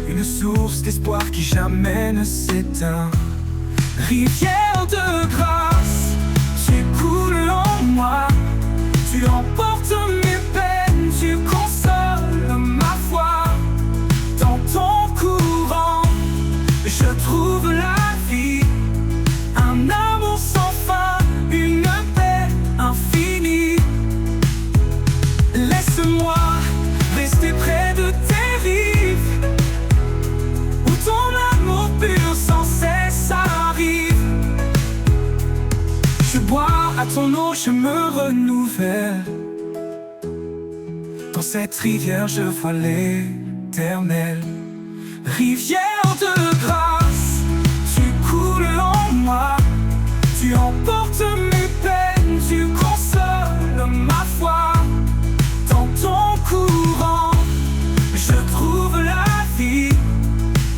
une source d'espoir qui jamais ne s'éteint. Rivière de grâce, tu coules en moi, tu emportes mes peines, tu consoles ma foi. Dans ton courant, je trouve la vie, un amour sans fin, une paix infinie. Laisse-moi rester près de tes rives, où ton amour pur sans cesse arrive. Je bois à ton eau, je me renouvelle. Dans cette rivière, je vois l'éternel. Rivière de grâce, tu coules en moi, tu emportes mes peines, tu consoles ma foi. Dans ton courant, je trouve la vie,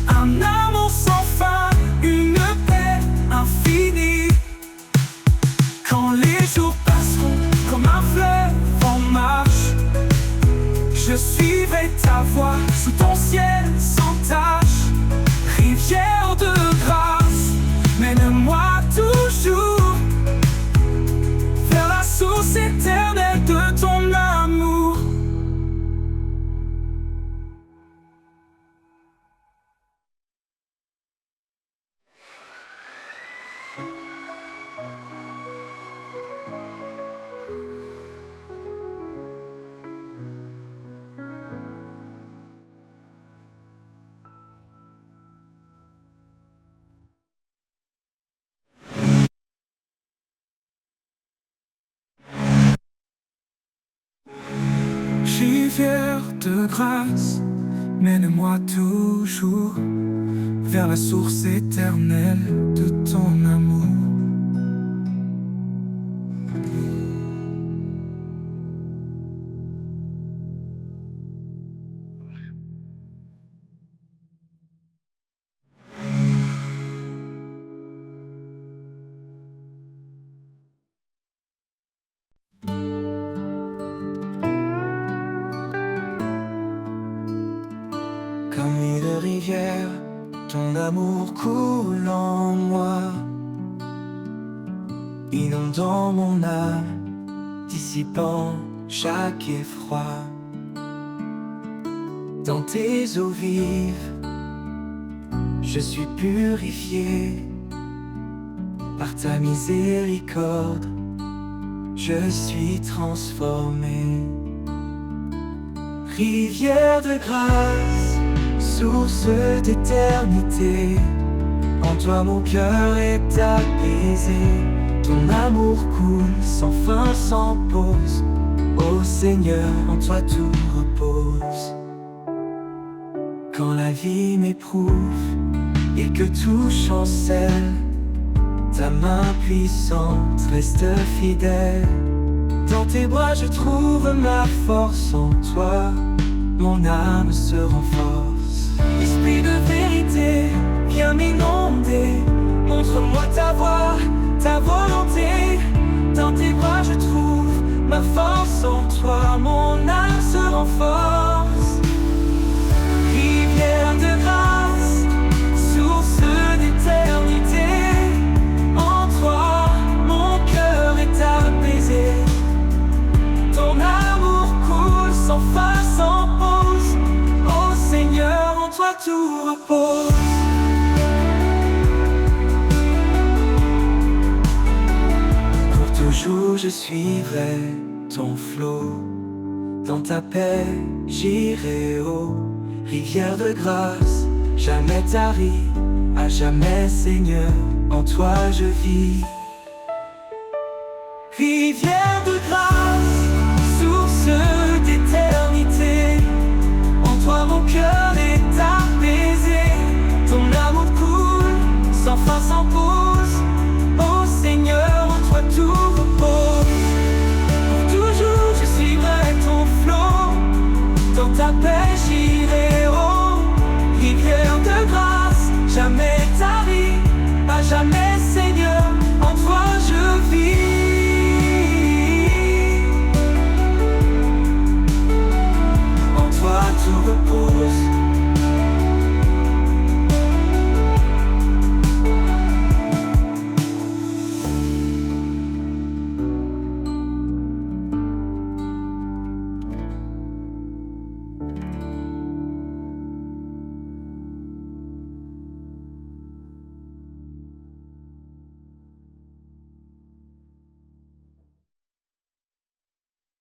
un amour sans fin, une paix infinie. Quand les jours passeront comme un fleuve en marche, je suivrai ta voie sous ton ciel sans tache. Rivière de grâce, mène-moi toujours vers la source éternelle de ton amour. Rivière de grâce, mène-moi toujours vers la source éternelle de ton amour. Comme une rivière, ton amour coule en moi, inondant mon âme, dissipant chaque effroi. Dans tes eaux vives, je suis purifié par ta miséricorde, je suis transformé. Rivière de grâce, source d'éternité, en toi mon cœur est apaisé. Ton amour coule sans fin, sans pause. Ô Seigneur, en toi tout repose. Quand la vie m'éprouve et que tout chancelle, ta main puissante reste fidèle. Dans tes bras je trouve ma force, en toi mon âme se renforce. Esprit de vérité, viens m'inonder, montre-moi ta voie, ta volonté. Dans tes bras je trouve ma force, en toi mon âme se renforce. Rivière de grâce, source d'éternité, en toi mon cœur est apaisé. Ton amour coule sans fin, sans pause. Ô Seigneur, en toi tout repose. Toujours je suivrai ton flot. Dans ta paix, j'irai aux rivières de grâce. Jamais tarie, à jamais Seigneur, en toi je vis.